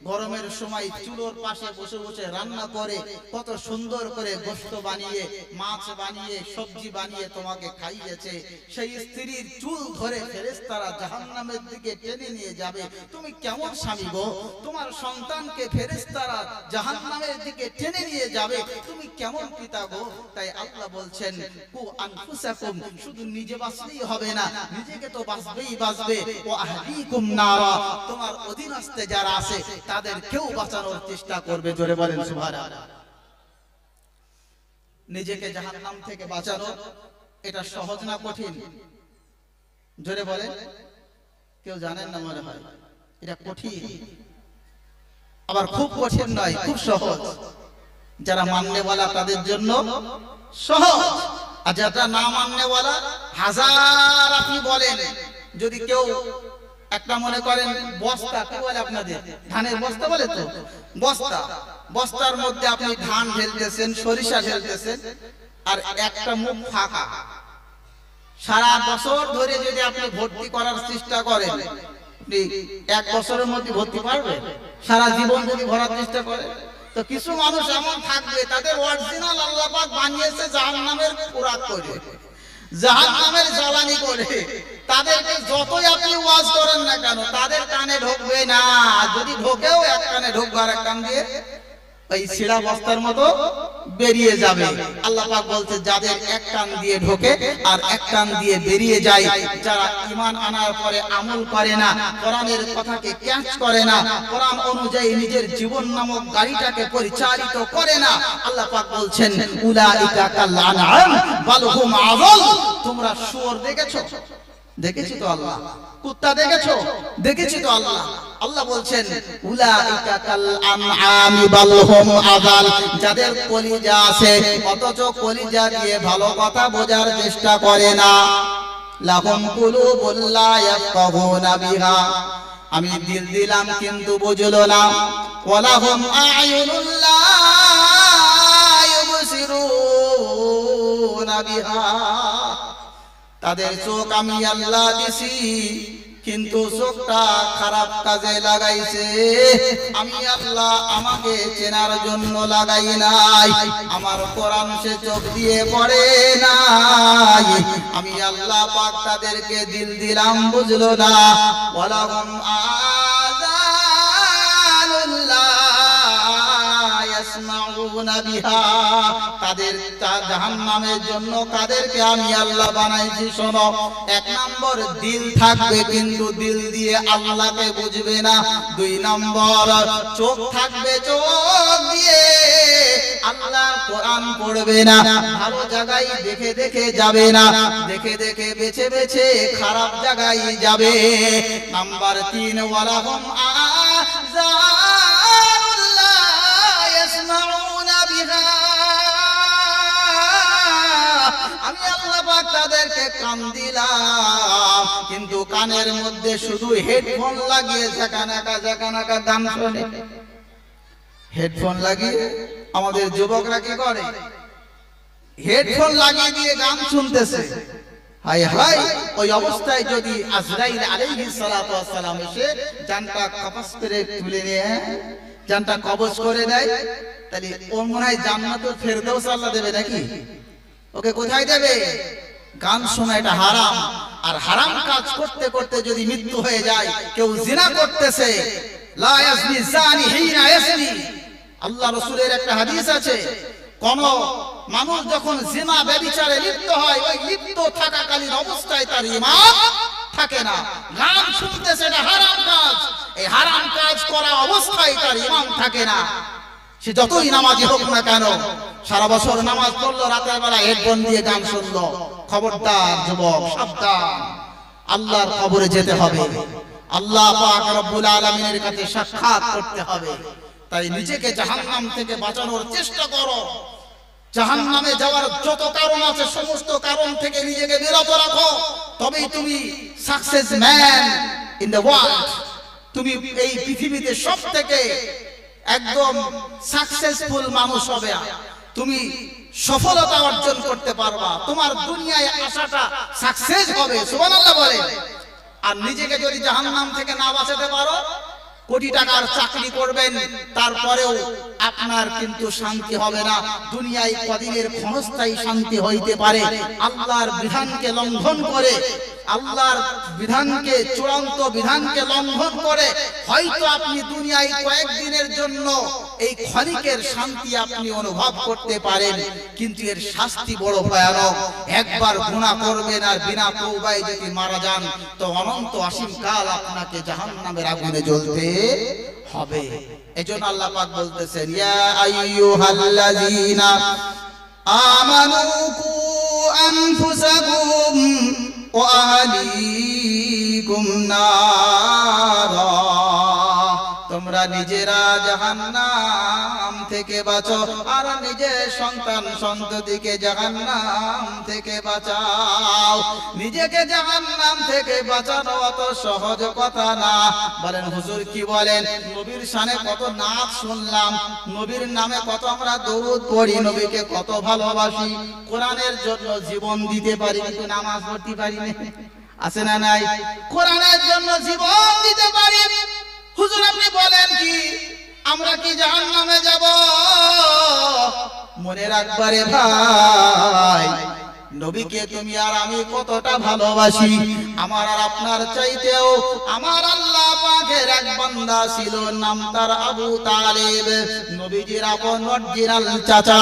গরমের সময় চুলোর পাশে বসে বসে রান্না করে, কত সুন্দর করে গোশত বানিয়ে, মাছ বানিয়ে, সবজি বানিয়ে তোমাকে খাইয়েছে। সেই স্ত্রীর চুল ধরে ফেরেশতারা জাহান্নামের দিকে টেনে নিয়ে যাবে। তুমি কেমন স্বামী গো? তোমার সন্তানকে ফেরেশতারা জাহান্নামের দিকে টেনে নিয়ে যাবে, তুমি কেমন পিতা গো? তাই আল্লাহ বলছেন কু আনফুসাকুম, শুধু নিজে বাঁচলেই হবে না, নিজেকে তো বাঁচবে। ও আহলিকুম নারা, তোমার অধীনস্থে যারা আছে তাদেরকেও বাঁচানোর চেষ্টা করবে। জোরে বলেন সুবহানাল্লাহ। নিজেকে জাহান্নাম থেকে বাঁচানো এটা সহজ না কঠিন? জোরে বলেন, কেউ জানেন না মনে হয়। এটা কঠিন, আবার খুব কঠিন নয়, খুব সহজ। যারা মাননেওয়ালা তাদের জন্য সহজ, আর যারা না মাননেওয়ালা হাজার আপনি বলেন। যদি কেউ একটা মনে করেন বস্তা, কি বলে আপনাদের ধানের বস্তা বলে তো, বস্তার মধ্যে আপনি ধান ঢেলতেছেন, সরিষা ঢেলতেছেন, আর একটা মুখ ফাঁকা। সারা বছর ধরে যদি আপনি ভর্তি করার চেষ্টা করেন, আপনি এক বছরের মধ্যে ভর্তি পারবেন? সারা জীবন যদি ভরার চেষ্টা করেন, তো কিছু মানুষ এমন থাকবে তাদের অরিজিনাল আল্লাহ পাক বানিয়েছে জাহান্নামের খোরাক করে, জাহান্নামের জ্বালানি করে। তাদেরকে যতই আপনি ওয়াজ করেন না কেন, তাদের কানে ঢুকবে না। যদি ঢোকেও এক কানে ঢুকবে, আর এক কান দিয়ে ওই ছিঁড়া বস্তার মতো বেরিয়ে যাবে। আল্লাহ পাক বলতে যাদের এক কান দিয়ে ঢোকে আর এক কান দিয়ে বেরিয়ে যায়, যারা ঈমান আনার পরে আমল করে না, কোরআনের কথাকে ক্যাচ করে না, কোরআন অনুযায়ী নিজের জীবন নামক গাড়িটাকে পরিচালিত করে না, আল্লাহ পাক বলছেন উলাইকা কাল আনআম বাল হুম আযাল। তোমরা শুয়োর দেখেছো? দেখেছি তো আল্লাহ। কুত্তা দেখেছো? দেখেছি তো আল্লাহ। আল্লাহ বলছেন উলাইকা কাল আনআম বাল হুম আযাল। যাদের কলিজা আছে অথচ কলিজা দিয়ে ভালো কথা বোঝার চেষ্টা করে না। লাহুম কুলুবুল লা ইয়াফকাহুনা বিহা, আমি দিল দিলাম কিন্তু বুঝলো না। ওয়ালাহুম আ'য়ুনুল লা ইউবসিরুনা বিহা, তাদের চোখ আমি আল্লাহ দিছি কিন্তু চোখটা খারাপ কাজে লাগাইছে। আমি আল্লাহ আমাকে চেনার জন্য লাগাই নাই, আমার কোরআন সে চোখ দিয়ে পড়ে নাই। আমি আল্লাহ পাক তাদেরকে দিল দিলাম, বুঝলো না। ওয়ালাহুম আযানুল লা ইয়াসমাউনা বিহা, তাদের জাহান্নামের জন্য কাদেরকে আমি আল্লাহ বানাইছি শোনো। এক নম্বর দিল থাকবে কিন্তু দিল দিয়ে আল্লাহকে বুঝবে না। দুই নম্বর চোখ থাকবে, চোখ দিয়ে আল্লাহর কোরআন পড়বে না। ভালো জায়গায় দেখে দেখে যাবে না, দেখে দেখে বেছে বেছে খারাপ জায়গায় যাবে। নাম্বার 3 ওয়ালাহুম আযানুল লা ইয়াসমাউনা বিহা, আমি আল্লাহ পাক তাদেরকে কান দিলাম কিন্তু কানের মধ্যে শুধু হেডফোন লাগিয়ে ঝাঁকানাকা গান শোনে। হেডফোন লাগিয়ে আমাদের যুবকরা কি করে? হেডফোন লাগিয়ে দিয়ে গান শুনতেছে। হায় হায়, ওই অবস্থায় যদি আজরাইল আলাইহিস সালাতু ওয়াস সালাম এসে জানটা কবজ করে তুলে নিয়ে জানটা কবজ করে দেয়, তাহলে ও মনে হয় জান্নাতুল ফেরদাউস আল্লাহ দেবে নাকি? ওকে কোথায় দেবে? গান শোনা এটা হারাম, আর হারাম কাজ করতে করতে যদি মৃত্যু হয়ে যায়, কেউ জিনা করতেছে, লা ইয়াজনি জানি হিনা ইয়াজনি, আল্লাহ রাসূলের একটা হাদিস আছে, কোন মানুষ যখন জিনা ব্যভিচারে লিপ্ত হয়, ওই লিপ্ত থাকাকালীন অবস্থায় তার ঈমান থাকে না। গান শুনতেছে, এটা হারাম কাজ, এই হারাম কাজ করা অবস্থায় তার ঈমান থাকে না। সে যতই নামাজি হোক না কেন, সারা বছর নামাজ পড়লো, রাতের বেলা হেডফোন দিয়ে গান শুনলো, খবরদার যুবক, সাবধান, আল্লাহর কবরে যেতে হবে, আল্লাহ পাক রব্বুল আলামিনের কাছে সাক্ষাৎ করতে হবে। তাই নিজেকে জাহান্নাম থেকে বাঁচানোর চেষ্টা করো। জাহান্নামে যাওয়ার যত কারণ আছে সমস্ত কারণ থেকে নিজেকে বিরত রাখো, তবেই তুমি success man in the world. তুমি এই পৃথিবীতে সবথেকে একদম সাকসেসফুল মানুষ হবে, তুমি সফলতা অর্জন করতে পারবা, তোমার দুনিয়ায় আসাটা সাকসেস হবে। সুবহানাল্লাহ বলে। আর নিজেকে যদি জাহান্নাম থেকে না বাঁচাতে পারো, কোটি টাকার চাকরি করবেন, তারপরেও আপনার কিন্তু শান্তি হবে না। দুনিয়ায় কদিনের ক্ষণস্থায়ী শান্তি হইতে পারে। আল্লাহর বিধানকে লঙ্ঘন করে, আল্লাহর বিধানকে, চূড়ান্ত বিধানকে লঙ্ঘন করে হয়তো আপনি দুনিয়ায় কয়েকদিনের জন্য এই ক্ষণিকের শান্তি আপনি অনুভব করতে পারেন, কিন্তু এর শাস্তি বড় ভয়ানক। একবার গুনাহ করবেন আর বিনা তওবায় যদি মারা যান, তো অনন্ত অসীম কাল আপনাকে জাহান্নামের আগুনে জ্বলতে হবে। এজন্য আল্লাহ পাক বলতেছেন, ইয়া আইয়ুহাল্লাযীনা আমানু কু আনফুসাকুম ওয়া আহলিকুম নারা, তোমরা নিজেরা জাহান্নাম থেকে বাঁচো আর নিজের সন্তান সন্ততিকে জাহান্নাম থেকে বাঁচাও। নিজেকে জাহান্নাম থেকে বাঁচানো অত সহজ কথা না। বলেন হুজুর কি বলেন? নবীর শানে কত নাচ শুনলাম, নবীর নামে কত আমরা দরুদ পড়ি, নবীকে কত ভালোবাসি, কোরআনের জন্য জীবন দিতে পারি, কিন্তু নামাজ পড়তে পারি না। আছে না নাই? কোরআনের জন্য জীবন দিতে পারি। হুজুর আপনি বলেন কি আমরা কি জাহান্নামে যাব? মনে রাখবারে ভাই, নবীকে তুমি আর আমি কতটা ভালোবাসি। আমার আর আপনার চাইতেও আমার আল্লাহ পাকের এক বান্দা ছিল, নাম তার আবু তালেব, নবীজির আপন অরিজিনাল চাচা।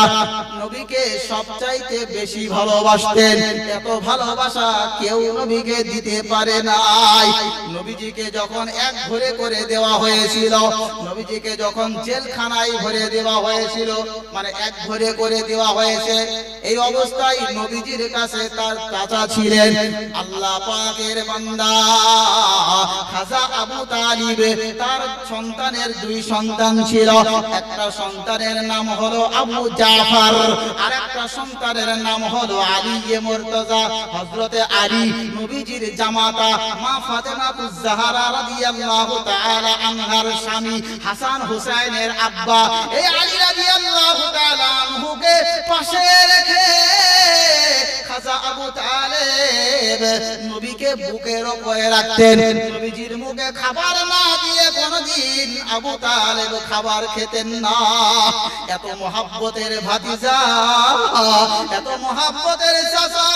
নবীকে সবচাইতে বেশি ভালোবাসতেন। এত ভালোবাসা কেউ নবীকে দিতে পারে নাই। নবীজিকে যখন এক ঘরে করে দেওয়া হয়েছিল, নবীজিকে যখন জেলখানায় ভরে দেওয়া হয়েছিল, মানে এক ঘরে করে দেওয়া হয়েছে, এই অবস্থায় নবীজির কাছে তার চাচা ছিলেন আল্লাহ পাকের বান্দা খাজা আবু তালিব। তার সন্তানের দুই সন্তান ছিল, একটা সন্তানের নাম হলো আবু জাফর, আর একটা সন্তানের নাম হলো আলী মুর্তজা। হযরতে আলী নবীজির জামাতা মা ফাতেমাতুজ জাহরা রাদিয়াল্লাহু তাআলা আনহার স্বামী, হাসান হুসাইনের আব্বা। এই আলী রাদিয়াল্লাহু তাআলা আনহুকে পাশে রেখে খাজা আবু তালেব নবীকে বুকের উপরে রাখতেন। নবীজির মুখে খাবার না দিয়ে কোনদিন আবু তালেব খাবার খেতেন না। এত মোহাব্বতের ভাতিজা, এত মোহাব্বতের চাচা,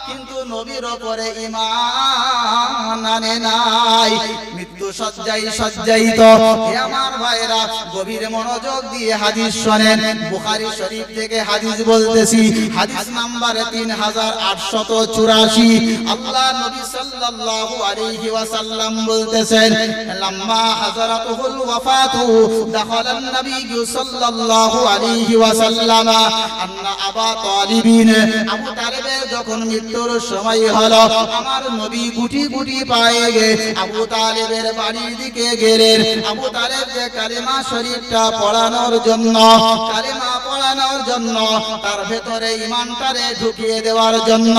কিন্তু নবীর উপরে ঈমান আনে নাই। মৃত্যু শয্যায় সজ্জায়িত। হে আমার ভাইরা, গভীর মনোযোগ দিয়ে হাদিস শুনেন। বুখারী শরীফ থেকে হাদিস বলতেছি, হাদিস নাম্বার 3884। আল্লাহ নবী সাল্লাল্লাহু আলাইহি ওয়াসাল্লাম বলতেছেন, লাম্মা হাযারাতুল ওয়াফাতু দাখালান নবী সাল্লাল্লাহু আলাইহি ওয়াসাল্লাম আন্না আবা তালিবিন, আবু তালেবের যখন মৃত্যুর সময় হলো, আমার নবী গুটি গুটি পায়ে গে আবু তালেবের বাড়ির দিকে গেলেন। আবু তালেব যে কালিমা শরীফটা পড়ানোর জন্য, কালিমা পড়ানোর জন্য, তার ভেতরে ঈমানটারে ঢুকিয়ে দেওয়ার জন্য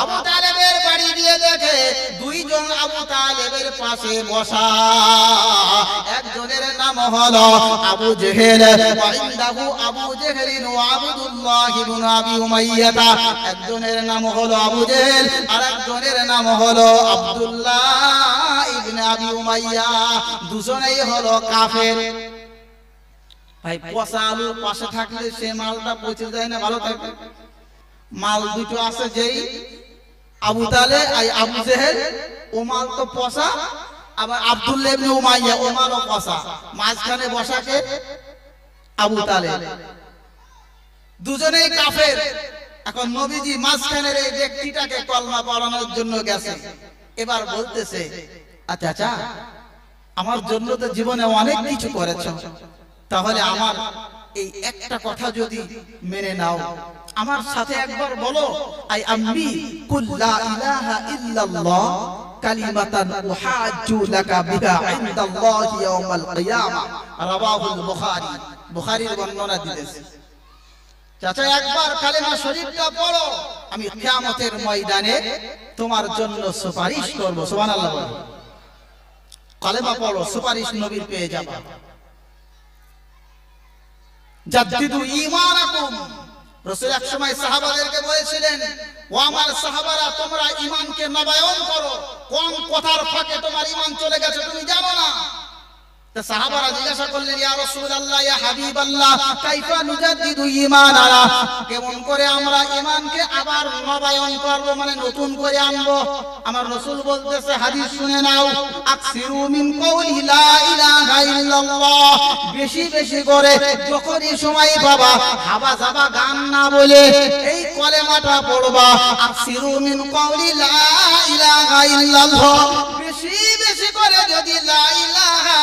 আবু তালেবের বাড়ি গিয়ে দেখে দুইজন আবু তালেবের পাশে বসা। একজনের নাম হলো আবু জেহেল, ওয়াইন্দাহু আবু জেহেলিন ওয়া আবদুল্লাহ ইবনে আবি উমাইয়া। একজনের নাম হলো আবু জেহেল, আর একজনের নাম হলো আব্দুল্লাহ ইবনে আবি উমাইয়া। দুজনেই হলো কাফের। ভাই, পচা আলুর পাশে থাকলে সে মালটা পচে যায় না, ভালো থাকে। মাল দুটো আছে, যেই আবু তালেব আবু জেহেল, ও মাল তো পচা, আবার আব্দুল্লাহ ইবনে উমাইয়া, ও মালও পচা। মাঝখানে বসাকে আবু তালেব। দুজনেই কাফের। এখন নবীজি মাঝখানের এই ব্যক্তিটাকে কলমা পড়ানোর জন্য গেছে। এবার বলতেছে, আচ্ছা আচ্ছা, আমার জন্য তো জীবনে অনেক কিছু করেছো, তাহলে আমার এই একটা কথা যদি মেনে নাও, আমার সাথে একবার বলো, আই আম্মি কুল লা ইলাহা ইল্লাল্লাহ কালিমাতান উহাজ্জু লাকা বিহা ইনদাল্লাহি ইয়াউমাল কিয়ামা, রাওয়াহুল বুখারী। বুখারীর বর্ণনা দিতেছে। চাচা একবার কালেমা শরীফটা পড়ো, আমি কিয়ামতের ময়দানে তোমার জন্য সুপারিশ করব। সুবহানাল্লাহ বলো। কালেমা পড়ো, সুপারিশ নবীর পেয়ে যাবে। জাদ্দিদু ঈমানাকুম, রাসূল এক সময় সাহাবাদেরকে বলেছিলেন, ও আমার সাহাবারা, তোমরা ঈমানকে নবায়ন করো। কোন কথার ফাঁকে তোমার ঈমান চলে গেছে তুমি জানো না? তা সাহাবারা জিজ্ঞাসা করলেন, ইয়া রাসূলুল্লাহ, ইয়া হাবিবাল্লাহ, কাইফা নুজাদ্দিদু ঈমানানা, কেমন করে আমরা ঈমানকে আবার নবায়ন করব, মানে নতুন করে আনবো? আমার রাসূল বলতেছে, হাদিস শুনে নাও, আকসিরু মিন কওলি লা ইলাহা ইল্লাল্লাহ, বেশি বেশি করে যখনই সময় পাবা, হাবা যাবা গান না বলে এই কলেমাটা পড়বা। আকসিরু মিন কওলি লা ইলাহা ইল্লাল্লাহ, বেশি বেশি করে যদি লা ইলাহা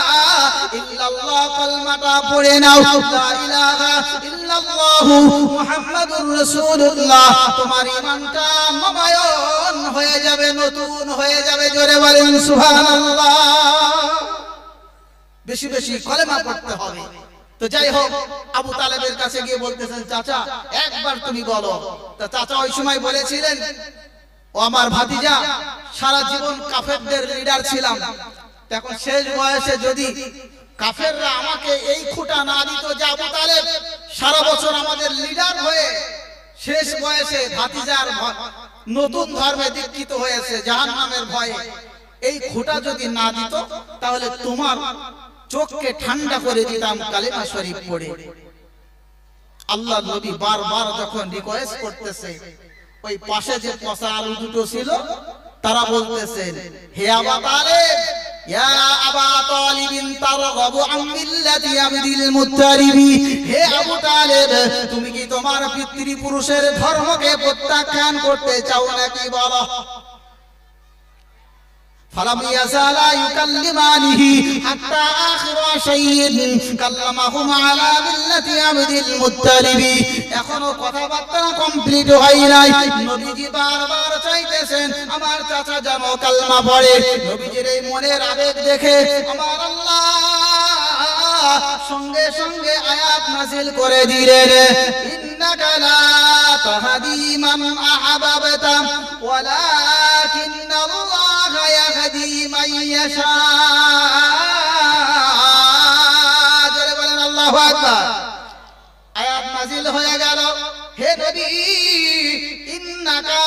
ইল্লাল্লাহ কালমাটা পড়ে নাও, লা ইলাহা ইল্লাল্লাহু মুহাম্মাদুর রাসূলুল্লাহ, তোমার ঈমানটা নবায়ন হয়ে যাবে, নতুন হয়ে যাবে। জোরে বলেন সুবহানাল্লাহ। বেশি বেশি কলেমা পড়তে হবে। তো যাই হোক, আবু তালেবের কাছে গিয়ে বলতেছেন, চাচা একবার তুমি বলো। তা চাচা ওই সময় বলেছিলেন, ও আমার ভাতিজা, সারা জীবন কাফেরদের লিডার ছিলাম, এখন শেষ বয়সে যদি কাফেররা আমাকে এই খুঁটা না দিত যে আবু তালেব সারা বছর আমাদের লিডার হয়ে শেষ বয়সে ভাতিজার নতুন ধর্মে দীক্ষিত হয়েছে জাহান্নামের ভয়ে, এই খুঁটা যদি না দিত তাহলে তোমার চোখকে ঠান্ডা করে দিতাম কালেমা শরীফ পড়ে। আল্লাহ নবী বারবার যখন রিকোয়েস্ট করতেছে, ওই পাশে যে পচা আলু দুটো ছিল তারা বলতেছেন, হে আবু তালেব, ইয়া আবা তালিবিন তারগাবু আন মিল্লাতি আবদিল মুত্তালিব, হে আবু তালেব, তুমি কি তোমার পিতৃপুরুষের ধর্মকে প্রত্যাখ্যান করতে চাও নাকি বলো? ফালাম ইয়াজালা ইউকাল্লিমানিহি হাত্তা আখির শাইইন কাল্লামাহুম আলা মিল্লাতি আবদিল মুত্তালিব। এখনো কথাবার্তা কমপ্লিট হয় নাই, নবীজি বারবার চাইতেছেন আমার চাচা যেন কালমা পড়ে। নবীজির এই মনের আবেগ দেখে আমার আল্লাহ সঙ্গে সঙ্গে আয়াত নাযিল করে দিলেন, ইন্নাকা লা তাহদি মান আহবাবতা ওয়ালাকিন্নাল্লাহা ইয়াহদি মান ইয়াশা। জোরে বলেন আল্লাহু আকবার। আয়াত নাযিল হয়ে গেল, হে নবী, ইন্নাকা,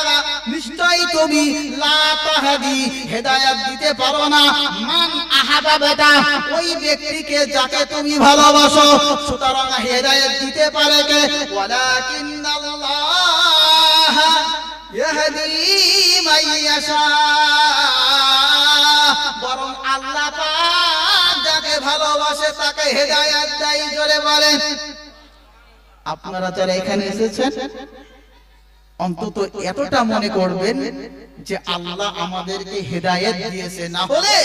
নিশ্চয়ই তুমি, লা তাহদি, হেদায়েত দিতে পারো না, মান আহবাবতা, ওই ব্যক্তিকে যাকে তুমি ভালোবাসো। সুতরাং হেদায়েত দিতে পারে কে? ওয়ালাকিন্নাল্লাহা ইয়াহদি মান ইয়াশা, বরং আল্লাহ পাক যাকে ভালোবাসে তাকে হেদায়েত দেয়। জোরে বলেন। আপনারা যারা এখানে এসেছেন অন্তত এতটা মনে করবেন যে আল্লাহ আমাদেরকে হেদায়েত দিয়েছে, না হলে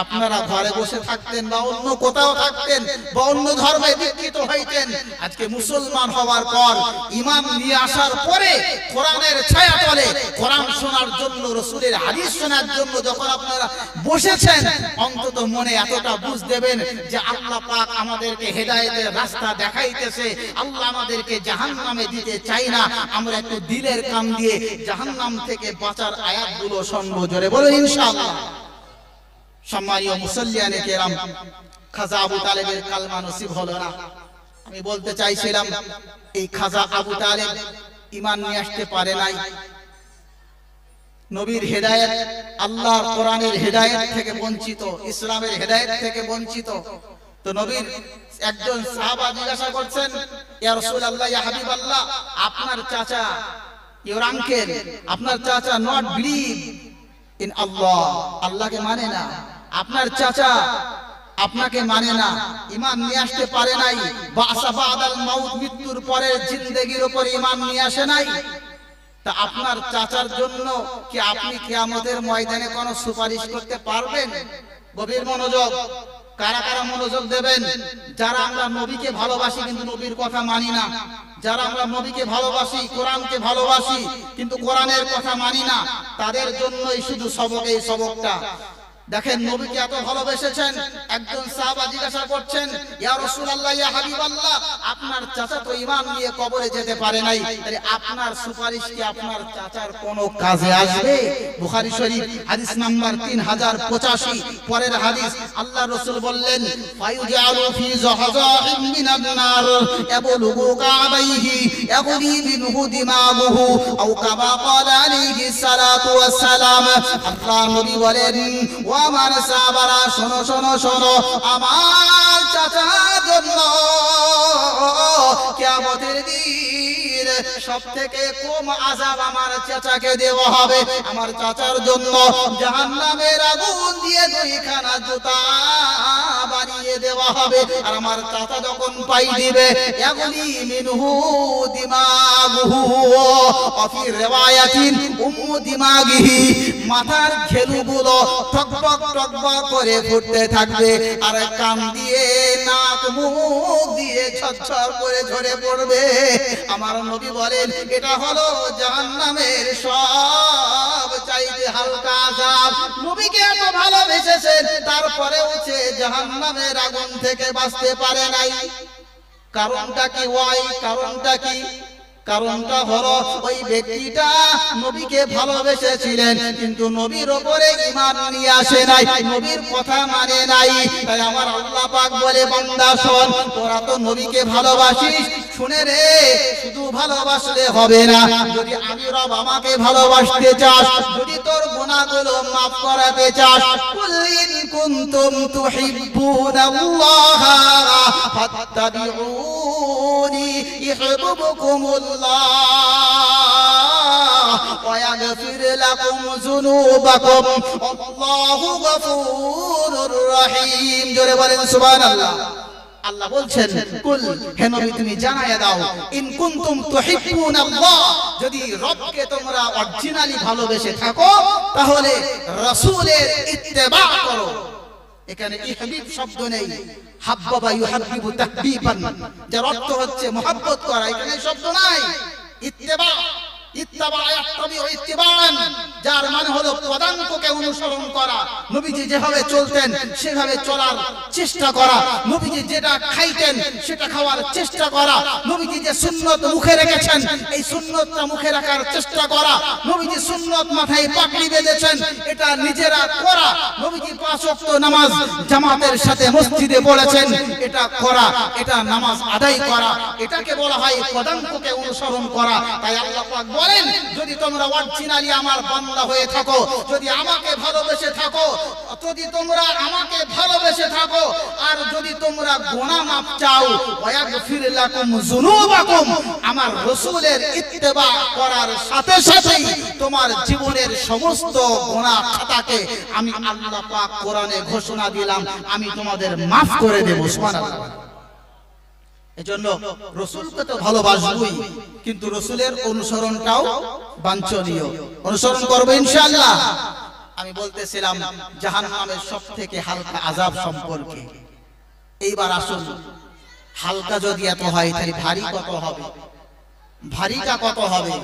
আপনারা ঘরে বসে থাকতেন বা অন্য কোথাও থাকতেন বা অন্য ধর্মে দীক্ষিত হইতেন। আজকে মুসলমান হওয়ার পর, ঈমান নিয়ে আসার পরে কোরআনের ছায়া তলে কোরআন শোনার জন্য, রাসূলের হাদিস শোনার জন্য যখন আপনারা বসেছেন, অন্তত মনে এতটা বুঝ দেবেন যে আল্লাহ পাক আমাদেরকে হেদায়েতের রাস্তা দেখাইতেছে। আল্লাহ আমাদেরকে জাহান্নামে দিতে চাই না। আমরা একটু দিলের কান দিয়ে জাহান্নাম থেকে বাঁচার আয়াতগুলো শুনবো। জোরে বলো ইনশাআল্লাহ। সম্মানীয় মুসল্লিয়ানে কেরাম, খাজা আবু তালেবের কালমা নসিব হলো না। আমি বলতে চাইছিলাম, এই খাজা আবু তালেব ঈমান নিয়ে আসতে পারে নাই। নবীর হেদায়েত, আল্লাহর কোরআনের হেদায়েত থেকে বঞ্চিত, ইসলামের হেদায়েত থেকে বঞ্চিত। তো নবীর একজন সাহাবা জিজ্ঞাসা করছেন, ইয়া রাসূলুল্লাহ, ইয়া হাবিবাল্লাহ, আপনার চাচা, ইওর আঙ্কেল, আপনার চাচা নট বিলিভ ইন আল্লাহ, আল্লাহকে মানে না। আপনার চাচা আপনাকে মানে না, ঈমান নিয়ে আসতে পারে নাই। বাসা বাদাল মাউত, মৃত্যুর পরের জিন্দেগির উপর ঈমান নিয়ে আসে নাই। তা আপনার চাচার জন্য কি আপনি কিয়ামতের ময়দানে কোনো সুপারিশ করতে পারবেন? গভীর মনোযোগ, কারা কারা মনোযোগ দেবেন? যারা আমরা নবীকে ভালোবাসি কিন্তু নবীর কথা মানি না, যারা আমরা নবীকে ভালোবাসি, কোরআনকে ভালোবাসি কিন্তু কোরআনের কথা মানি না, তাদের জন্যই শুধু সবক, এই সবকটা। দেখেন, নবীকে এত ভালোবেসেছেন, একজন সাহাবা জিজ্ঞাসা করছেন, ইয়া রাসূলুল্লাহ, ইয়া হাবিবাল্লাহ, আপনার চাচা তো ঈমান নিয়ে কবরে যেতে পারে নাই, তাহলে আপনার সুপারিশ কি আপনার চাচার কোনো কাজে আসবে? বুখারী শরীফ হাদিস নাম্বার 3085, পরের হাদিস, আল্লাহ রাসূল বললেন, ফায়ুজালু ফি যাহজাহিম মিনান নার ইয়াবলুগু কাবাইহি ইয়াগলি মিনহু দিমাগুহু আও কামা ক্বালা আলাইহি সালাতু ওয়াস সালাম। আল্লাহ নবী বলেন, ও আমার সাহাবারা, শোনো শোনো শোনো, আমার চাচার জন্য কিয়ামতের দিন সবথেকে কম আযাব আমার চাচাকে দেওয়া হবে। আমার চাচার জন্য জাহান্নামের আগুন দিয়ে দুইখানা জুতা বানিয়ে দেওয়া হবে। আর আমার চাচা যখন পাই দিবে, ইয়াগলি মিনহু দিমাগুহু অফি রিওয়ায়াতিন উম্মু দিমাগিহি, মাথার ঘেলুগুলো টকবক টকবক করে ফুটতে থাকবে, আর কান দিয়ে নাক মুখ দিয়ে ঝরঝর করে ঝরে পড়বে। আমার নবী বলেন, এটা হলো জাহান্নামের সব চাইতে হালকা আযাব। নবীকে এত ভালোবেসেছেন, তারপরেও সে জাহান্নামের আগুন থেকে বাঁচতে পারে নাই। কারণটা কি? কারণটা কি? কারণটা হলো, ওই ব্যক্তিটা নবীকে ভালোবেসেছিলেন কিন্তু নবীর উপরে ঈমান নিয়ে আসে নাই, নবীর কথা মানে নাই। তাই আমার আল্লাহ পাক বলে, বান্দা শোন, তোরা তো নবীকে ভালোবাসিস, শুনে রে, শুধু ভালোবাসলে হবে না, যদি আমি রব আমাকে ভালোবাসতে চাস, যদি তোর গুনাহগুলো maaf করাতে চাস, কুল ইন কুনতুম তুহিব্বুনাল্লাহ ফাত্তাবিউনি ইউহিব্বুকুমুল্লাহ ওয়া ইয়াগফির লাকুম যুনুবাকুম আল্লাহু গফুরুর রহিম। জোরে বলেন সুবহানাল্লাহ। আল্লাহ বলছেন, কুল, হে নবী তুমি জানায়া দাও, ইন কুনতুম তুহিব্বুনাল্লাহ, যদি রবকে তোমরা অরিজিনালি ভালোবেসে থাকো তাহলে রাসূলের ইত্তেবা করো। এখানে ইহবিব শব্দ নেই, হাব্বাবা ইউহাব্বিবু তাহবিবান, যার অর্থ হচ্ছে মহব্বত করা, এখানে শব্দ নাই। ইত্তেবা, ইত্তাবা ইয়াত্তাবিউ ইত্তিবান, যার মানে হলো পদাঙ্ককে অনুসরণ করা, নবীজি যেভাবে চলতেন সেভাবে চলার চেষ্টা করা, নবীজি যেটা খাইতেন সেটা খাওয়ার চেষ্টা করা, নবীজি যে সুন্নত মুখে রেখেছেন এই সুন্নতটা মুখে রাখার চেষ্টা করা, নবীজি সুন্নত মাথায় পাগড়ি বেঁধেছেন এটা নিজেরা করা, নবীজি 5 ওয়াক্ত নামাজ জামাতের সাথে মসজিদে পড়েছেন এটা করা, এটা নামাজ আদায় করা, এটাকে বলা হয় পদাঙ্ককে অনুসরণ করা। তাই আল্লাহ পাক বলেন, যদি তোমরা অরিজিনালি আমার বান্দা হয়ে থাকো, যদি আমাকে ভালোবেসে থাকো, যদি তোমরা আমাকে ভালোবেসে থাকো, আর যদি তোমরা গুনাহ মাফ চাও, ওয়াগফির লাকুম যুনুবাকুম, আমার রাসূলের ইত্তেবা করার সাথে সাথেই তোমার জীবনের সমস্ত গুনাহ খাতাকে আমি আল্লাহ পাক কোরআনে ঘোষণা দিলাম, আমি তোমাদের মাফ করে দেব। সুবহানাল্লাহ। এজন্য রাসূলকে তো ভালোবাসবই, কিন্তু রাসূলের অনুসরণটাও বাঞ্ছনীয়। অনুসরণ করব ইনশাআল্লাহ। আমি বলতেছিলাম জাহান্নামের সবথেকে হালকা আযাব সম্পর্কে। এইবার আসুন, হালকা যদি এত হয় তাহলে ভারী কত হবে? ভারীটা কত হবে?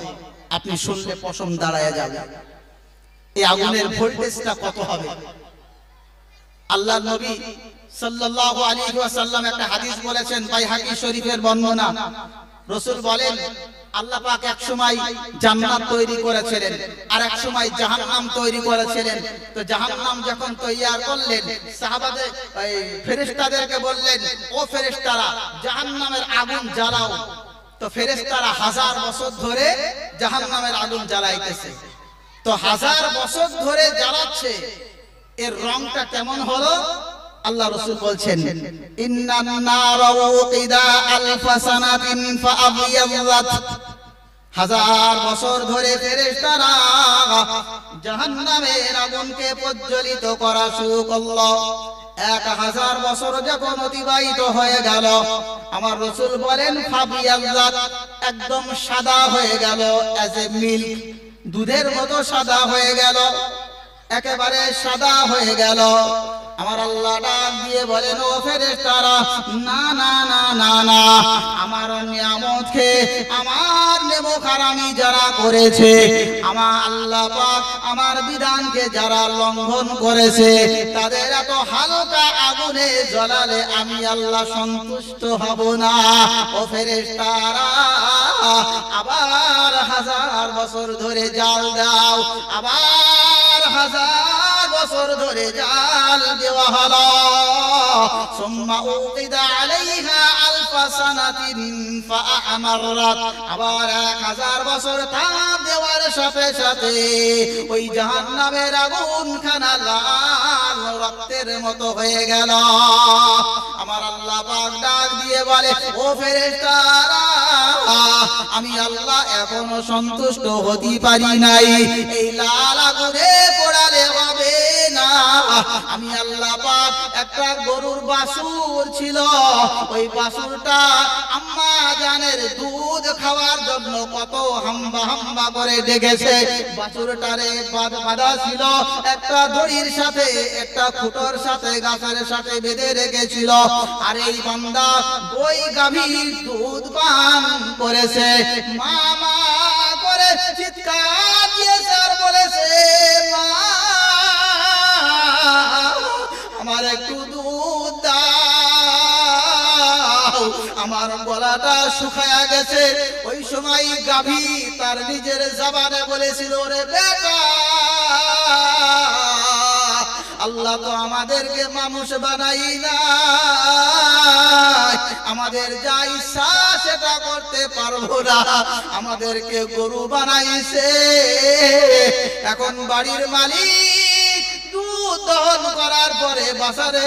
আপনি শুনলে পশম দাঁড়ায় যাবে। এই আগুনের ভোল্টেজটা কত হবে? আল্লাহর নবী সাল্লাল্লাহু আলাইহি ওয়াসাল্লাম একটা হাদিস বলেছেন, বাইহাকী শরীফের বর্ণনা। রাসূল বলেন, আল্লাহ পাক এক সময় জান্নাত তৈরি করেছিলেন আর এক সময় জাহান্নাম তৈরি করেছিলেন। তো জাহান্নাম যখন তৈয়ার করলেন, সাহাবাদের ফেরেশতাদেরকে বললেন, ও ফেরেশতারা, জাহান্নামের আগুন জ্বালাও। তো ফেরেশতারা 1000 বছর ধরে জাহান্নামের আগুন জ্বালাইতেছে। তো 1000 বছর ধরে জ্বালাচ্ছে, এর রংটা কেমন হলো? আল্লাহ রাসূল বলছেন, ইন্নান নারা উকিদা আলফা সানাতিন ফাআবিয়াযাত, 1000 বছর ধরে ফেরেশতারা জাহান্নামের আগুনকে প্রজ্বলিত করা শুরু করলো। 1000 বছর যখন অতিবাহিত হয়ে গেল, আমার রাসূল বলেন, ফাবিয়াযাত, একদম সাদা হয়ে গেল, এজ এ মিল্ক, দুধের মতো সাদা হয়ে গেল, একেবারে সাদা হয়ে গেল। আমার আল্লাহ ডাক দিয়ে বলেন, ও ফেরেশতারা, না না না না না, আমার নিয়ামত খেয়ে আমার নেমখারামি যারা করেছে, আমার আল্লাহ পাক আমার বিধানকে যারা লঙ্ঘন করেছে, তাদের এত হালকা আগুনে জ্বলালে আমি আল্লাহ সন্তুষ্ট হব না। ও ফেরেশতারা, আবার 1000 বছর ধরে জাল দাও, আবার 1000 বছর ধরে জাল দেওয়া হলো। সুম্মা উকিদা আলাইহা আলফা সানাতিন ফাআমাররাত, আবার 1000 বছর তাপ দেওয়ার সাথে সাথে ওই জাহান্নামের আগুন খানা লাল রক্তের মতো হয়ে গেল। আমার আল্লাহ পাক ডাক দিয়ে বলে, ও ফেরেশতারা, আমি আল্লাহ এখনো সন্তুষ্ট হতে পারি নাই, এই লাল আগুনে পোড়ালে হবে না। আমি আল্লাহ পাক একটা গরুর বাছুর ছিল, ওই বাছুরটা আম্মা জানের দুধ খাওয়ার জন্য কত হাম্বা হাম্বা করে ডেকেছে। বাছুরটারে বাঁধা ছিল একটা দড়ির সাথে, একটা খুঁটোর সাথে, গাছের সাথে বেঁধে রেখেছিল। আর এই বান্দা ওই গাভীর দুধ পান করেছে, মা মা করে চিৎকার দিয়েছে আর বলেছে, মা আমার একটু দুধ দাও, আমার গলাটা শুকায়া গেছে। ওই সময় গাভী তার নিজের জবানে বলেছিল, রে বেটা, আল্লাহ তো আমাদেরকে মানুষ বানাই না, আমাদের যা ইচ্ছা সেটা করতে পারবো না, আমাদেরকে গরু বানাইছে। এখন বাড়ির মালিক দুধ দহন করার পরে বাসারে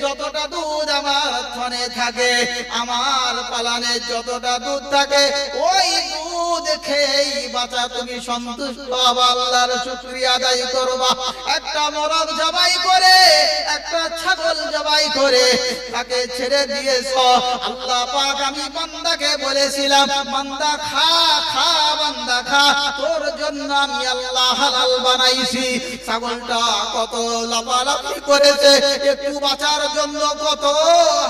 যতটা দুধ আমার থনে থাকে, আমার পালানে যতটা দুধ থাকে, ওই দুধ খেয়েই বাঁচা তুমি সন্তুষ্ট হবা, আল্লাহর শুকরিয়া আদায় করবা। একটা মোরগ জবাই করে, একটা ছাগল জবাই করে তাকে ছেড়ে দিয়েছ। আল্লাহ পাক আমি বান্দাকে বলেছিলাম, বান্দা খা খা, বান্দা খা, তোর জন্য আমি আল্লাহ হালাল বানাইছি। ছাগলটা কত লাফালাফি করেছে, একটু বাঁচার জন্য কত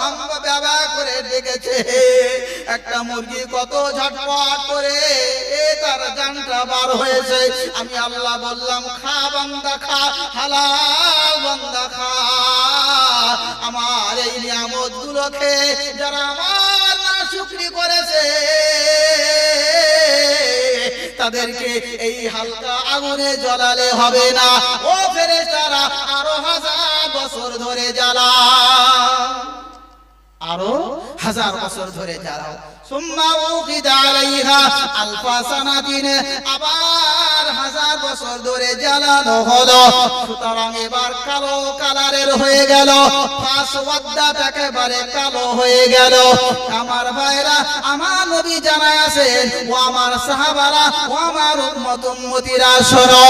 হাম্বা ব্যাবা করে ডেকেছে। একটা মুরগি কত ঝটপট করে তার জানটা বার হয়েছে। আমি আল্লাহ বললাম, খা বান্দা খা, হালাল বান্দা খা। আমার এই নিয়ামত গুলোকে যারা আমার নাশুকরি করেছে, তাদেরকে এই হালকা আগুনে জ্বালালে হবে না। ও ফেরেশতারা, আরো 1000 বছর ধরে জ্বালাও, আরো 1000 বছর ধরে জ্বালাও। সুম্মা উকিদা আলাইহা আলফা সানাতিন, আবার 1000 বছর ধরে জ্বালানো হলো। সুতরাং এবার কালো কালারের হয়ে গেল, ফাসওয়াদা একেবারে কালো হয়ে গেল। আমার ভাইরা, আমার নবী জানায় আছেন, ও আমার সাহাবারা, ও আমার উম্মত উম্মতিরা, শোনো,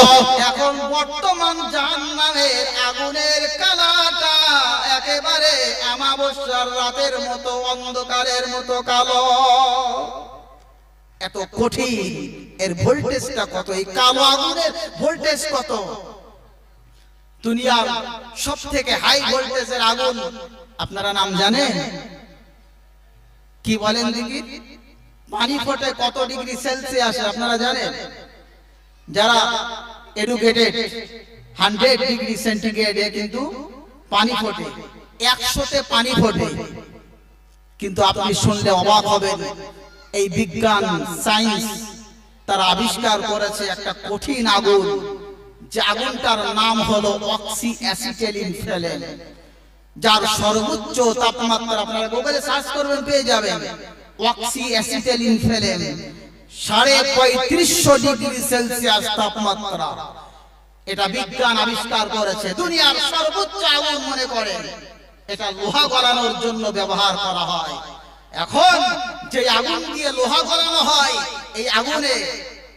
এখন বর্তমান জাহান্নামের আগুনের কালাটা একেবারে অমাবস্যার রাতের মতো, অন্ধকারের মতো কালো। এত কঠিন, এর ভোল্টেজটা কত, এই কালো আগুনের ভোল্টেজ কত। দুনিয়ার সব থেকে হাই ভোল্টেজের আগুন আপনারা নাম জানেন? কি বলেন দেখি? পানি ফোটে কত ডিগ্রি সেলসিয়াস আপনারা জানেন? যারা এডুকেটেড, 100 ডিগ্রি সেন্টিগ্রেডে কিন্তু পানি ফোটে, 100তে পানি ফোটে। কিন্তু আপনি শুনলে অবাক হবেন, এই বিজ্ঞান সায়েন্স তারা আবিষ্কার করেছে একটা কঠিন আগুন, যে আগুনটার নাম হলো অক্সি অ্যাসিটাইলিন ফ্লেম, যার সর্বোচ্চ তাপমাত্রা আপনারা গুগলে সার্চ করবেন পেয়ে যাবেন। অক্সি অ্যাসিটাইলিন ফ্লেম 3550 ডিগ্রি সেলসিয়াস তাপমাত্রা, এটা বিজ্ঞান আবিষ্কার করেছে। দুনিয়ার সর্বোচ্চ আগুন মনে করেন, এটা লোহা গলানোর জন্য ব্যবহার করা হয়। এখন যে আগুন দিয়ে লোহা গলানো হয়, এই আগুনে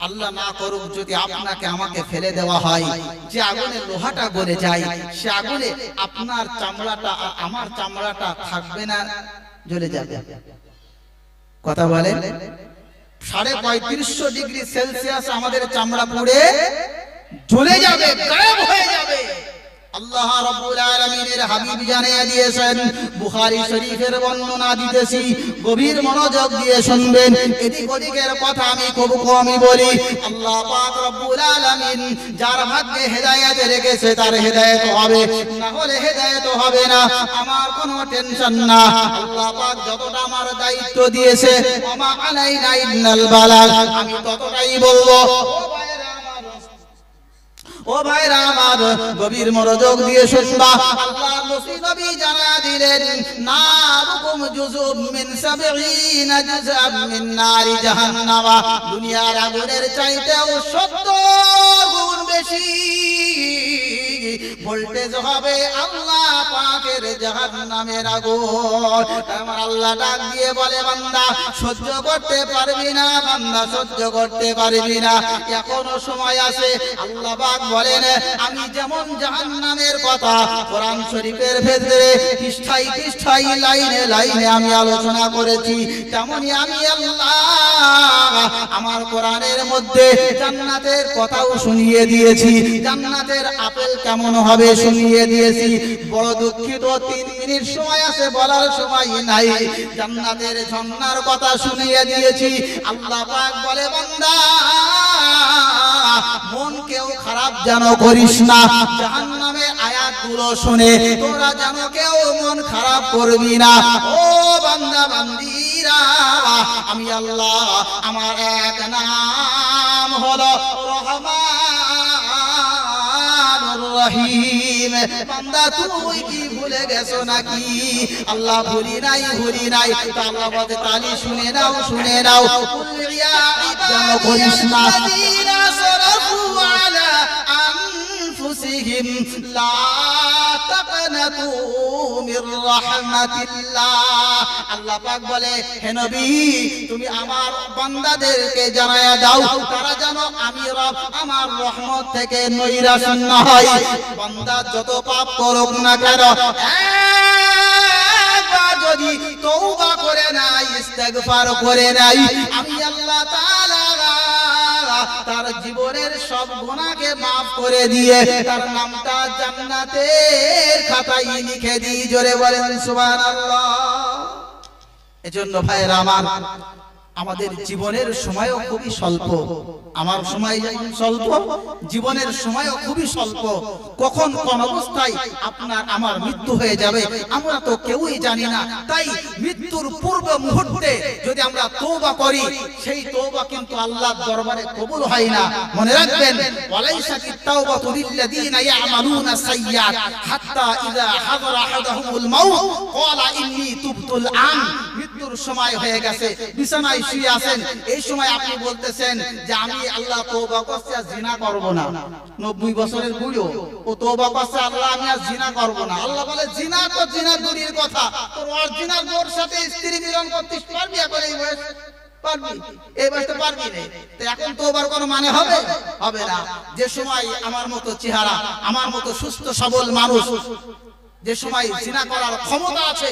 আল্লাহ না করুক যদি আপনাকে আমাকে ফেলে দেওয়া হয়, যে আগুনে লোহাটা গলে যায়, সে আগুনে আপনার চামড়াটা আর আমার চামড়াটা থাকবে না, জ্বলে যাবে। কথা বলেন, 3550 ডিগ্রি সেলসিয়াস আমাদের চামড়া পুড়ে জ্বলে যাবে, গায়েব হয়ে যাবে। আল্লাহ রাব্বুল আলামিনের হাবিব জানিয়ে দিয়েছেন, বুখারী শরীফের বর্ণনা দিতেছি, গভীর মনোযোগ দিয়ে শুনবেন। এদিক ওদিকের কথা আমি খুব কমই বলি। আল্লাহ পাক রব্বুল আলামিন যার ভাগ্যে হেদায়েত রেখেছে তার হেদায়েত হবে, না হলে হেদায়েত হবে না। আমার কোনো টেনশন না। আল্লাহ পাক যতটা আমার দায়িত্ব দিয়েছে, ওমা আলাইনা ইল্লাল বালাগ, আমি ততটাই বলবো। ও ভাইরা আমার, গভীর মনোযোগ দিয়ে শুনবা। আল্লাহর নবী জানা দিলেন, নারুকুম জুজুম মিন ৭০ জুজআম মিন নারি জাহান্নাম, দুনিয়ার আগুনের চাইতেও ৭০ গুণ বেশি ভোল্টেজ হবে আল্লাহ পাকের জাহান্নামের আগুন। আমার আল্লাহ ডাক দিয়ে বলে, বান্দা সহ্য করতে পারবি না, বান্দা সহ্য করতে পারবি না, এখনো সময় আছে। আল্লাহ পাক বলেন, আমি যেমন জাহান্নামের কথা কোরআন শরীফের ভেতরে পৃষ্ঠায় পৃষ্ঠায় লাইনে লাইনে আমি আলোচনা করেছি, তেমনি আমি আল্লাহ আমার কোরআনের মধ্যে জান্নাতের কথাও শুনিয়ে দিয়েছি। জান্নাতের আপেল কেমন হবে শুনিয়ে দিয়েছি। বড় দুঃখিত, 3 মিনিট সময় আছে, বলার সময় নাই। জান্নাতের ঝর্ণার কথা শুনিয়ে দিয়েছি। আল্লাহ পাক বলে, বান্দা মন কেউ খারাপ যেন করিস না। জাহান্নামের আয়াতগুলো শুনে তোরা যেন কেউ মন খারাপ করবি না। ও বান্দা বান্দিরা, আমি আল্লাহ, আমার এক নাম হলো রহমানুর রহিম। বান্দা তুই কি ভুলে গেছো নাকি? আল্লাহ ভুলি নাই, ভুলি নাই। আল্লাহ বলে, তালি শুনে নাও, শুনে নাও। কুল ইয়া যেন করিস না। লা তাকনাতু মির রাহমাতিল্লাহ। আল্লাহ পাক বলে, হে নবী, তুমি আমার বান্দাদেরকে জানায়া দাও, তারা যেন আমি রব আমার রহমত থেকে নৈরাশ না হয়। বান্দা যত পাপ করুক না কেন, একবার যদি তওবা করে নাই, ইস্তেগফার করে নাই, আমি আল্লাহ তাআলা তার জীবনের সব গুনাহকে maaf করে দিয়ে তার নামটা জান্নাতের খাতায় লিখে দিই। জোরে বলেন সুবহানাল্লাহ। এজন্য ভাইরা আমার, আমাদের জীবনের সময়ও খুবই স্বল্প। আমার সময় যেমন স্বল্প, জীবনের সময়ও খুবই স্বল্প। কখন কোন অবস্থায় আপনার আমার মৃত্যু হয়ে যাবে আমরা তো কেউই জানি না। তাই মৃত্যুর পূর্ব মুহূর্তে যদি আমরা তওবা করি, সেই তওবা কিন্তু আল্লাহর দরবারে কবুল হয় না। মনে রাখবেন, ওয়ালাইসাতিত তাওবাতু লিল্লাযিনা ইয়ামালুনা সাইয়্যাত হাত্তা ইযা হাদারা আহাদাহুমুল মাউত ক্বালা ইন্নী তুবতুল আন। মৃত্যুর সময় হয়ে গেছে, বিছানায় শুয়ে আছেন, এই সময় আপনি বলতেছেন যে আমি আল্লাহ তওবা করছি, আর জিনা করব না। 90 বছরের বুড়ো ও তওবা করছে, আল্লাহ আমি আর জিনা করব না। আল্লাহ বলে, জিনা তো জিনা দূরের কথা, তোর অরিজিনাল বোর সাথে স্ত্রী মিলন করতে পারবি? এখন এই বয়স পারবি? এই বয়সে পারবি না। তো এখন তওবার কোনো মানে হবে? হবে না। যে সময় আমার মতো চেহারা, আমার মতো সুস্থ সবল মানুষ, যে সময় জিনা করার ক্ষমতা আছে,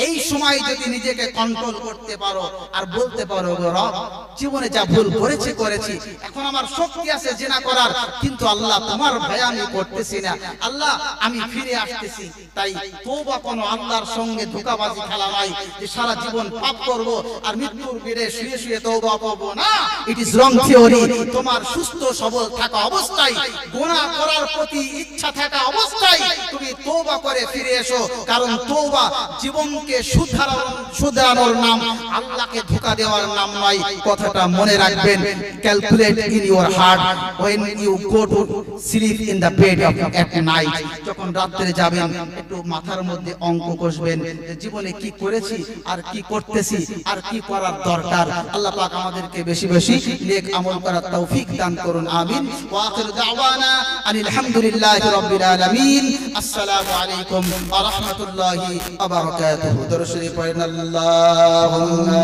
এই সময় যদি নিজেকে কন্ট্রোল করতে পারো আর বলতে পারো, রব জীবনে যা ভুল করেছি করেছি, এখন আমার শক্তি আছে জিনা করার, কিন্তু আল্লাহ তোমার ভয় আমি করতেছি না, আল্লাহ আমি ফিরে আসতেছি। তাই তওবা কোনো আল্লাহর সঙ্গে ধোঁকাবাজি খেলা নয় যে সারা জীবন পাপ করব আর মৃত্যুর বেড়ে শুয়ে শুয়ে তওবা করব না। It is wrong theory. তোমার সুস্থ সবল থাকা অবস্থায়, গুনাহ করার প্রতি ইচ্ছা থাকা অবস্থায় তুমি তওবা করে ফিরে এসো। কারণ তওবা জীবনকে শুধরানোর নাম, আল্লাহকে ধোঁকা দেওয়ার নাম নয়। কথাটা মনে রাখবেন। Calculate in your heart when you go to sleep in the bed at night, যখন রাতে যাবেন একটু মাথার মধ্যে অঙ্ক কষবেন যে জীবনে কি করেছি আর কি করতেছি আর কি করার দরকার। আল্লাহ পাক আমাদেরকে বেশি বেশি নেক আমল করার তৌফিক দান করুন। আমিন। ওয়া আখিরু দাওয়ানা আলহামদুলিল্লাহি রাব্বিল আলামিন। আসসালামু আলাইকুম ওয়া রাহমাতুল্লাহি ওয়া বারাকাতুহু। দরুদ শরীফ পড়েন। আল্লাহুম্মা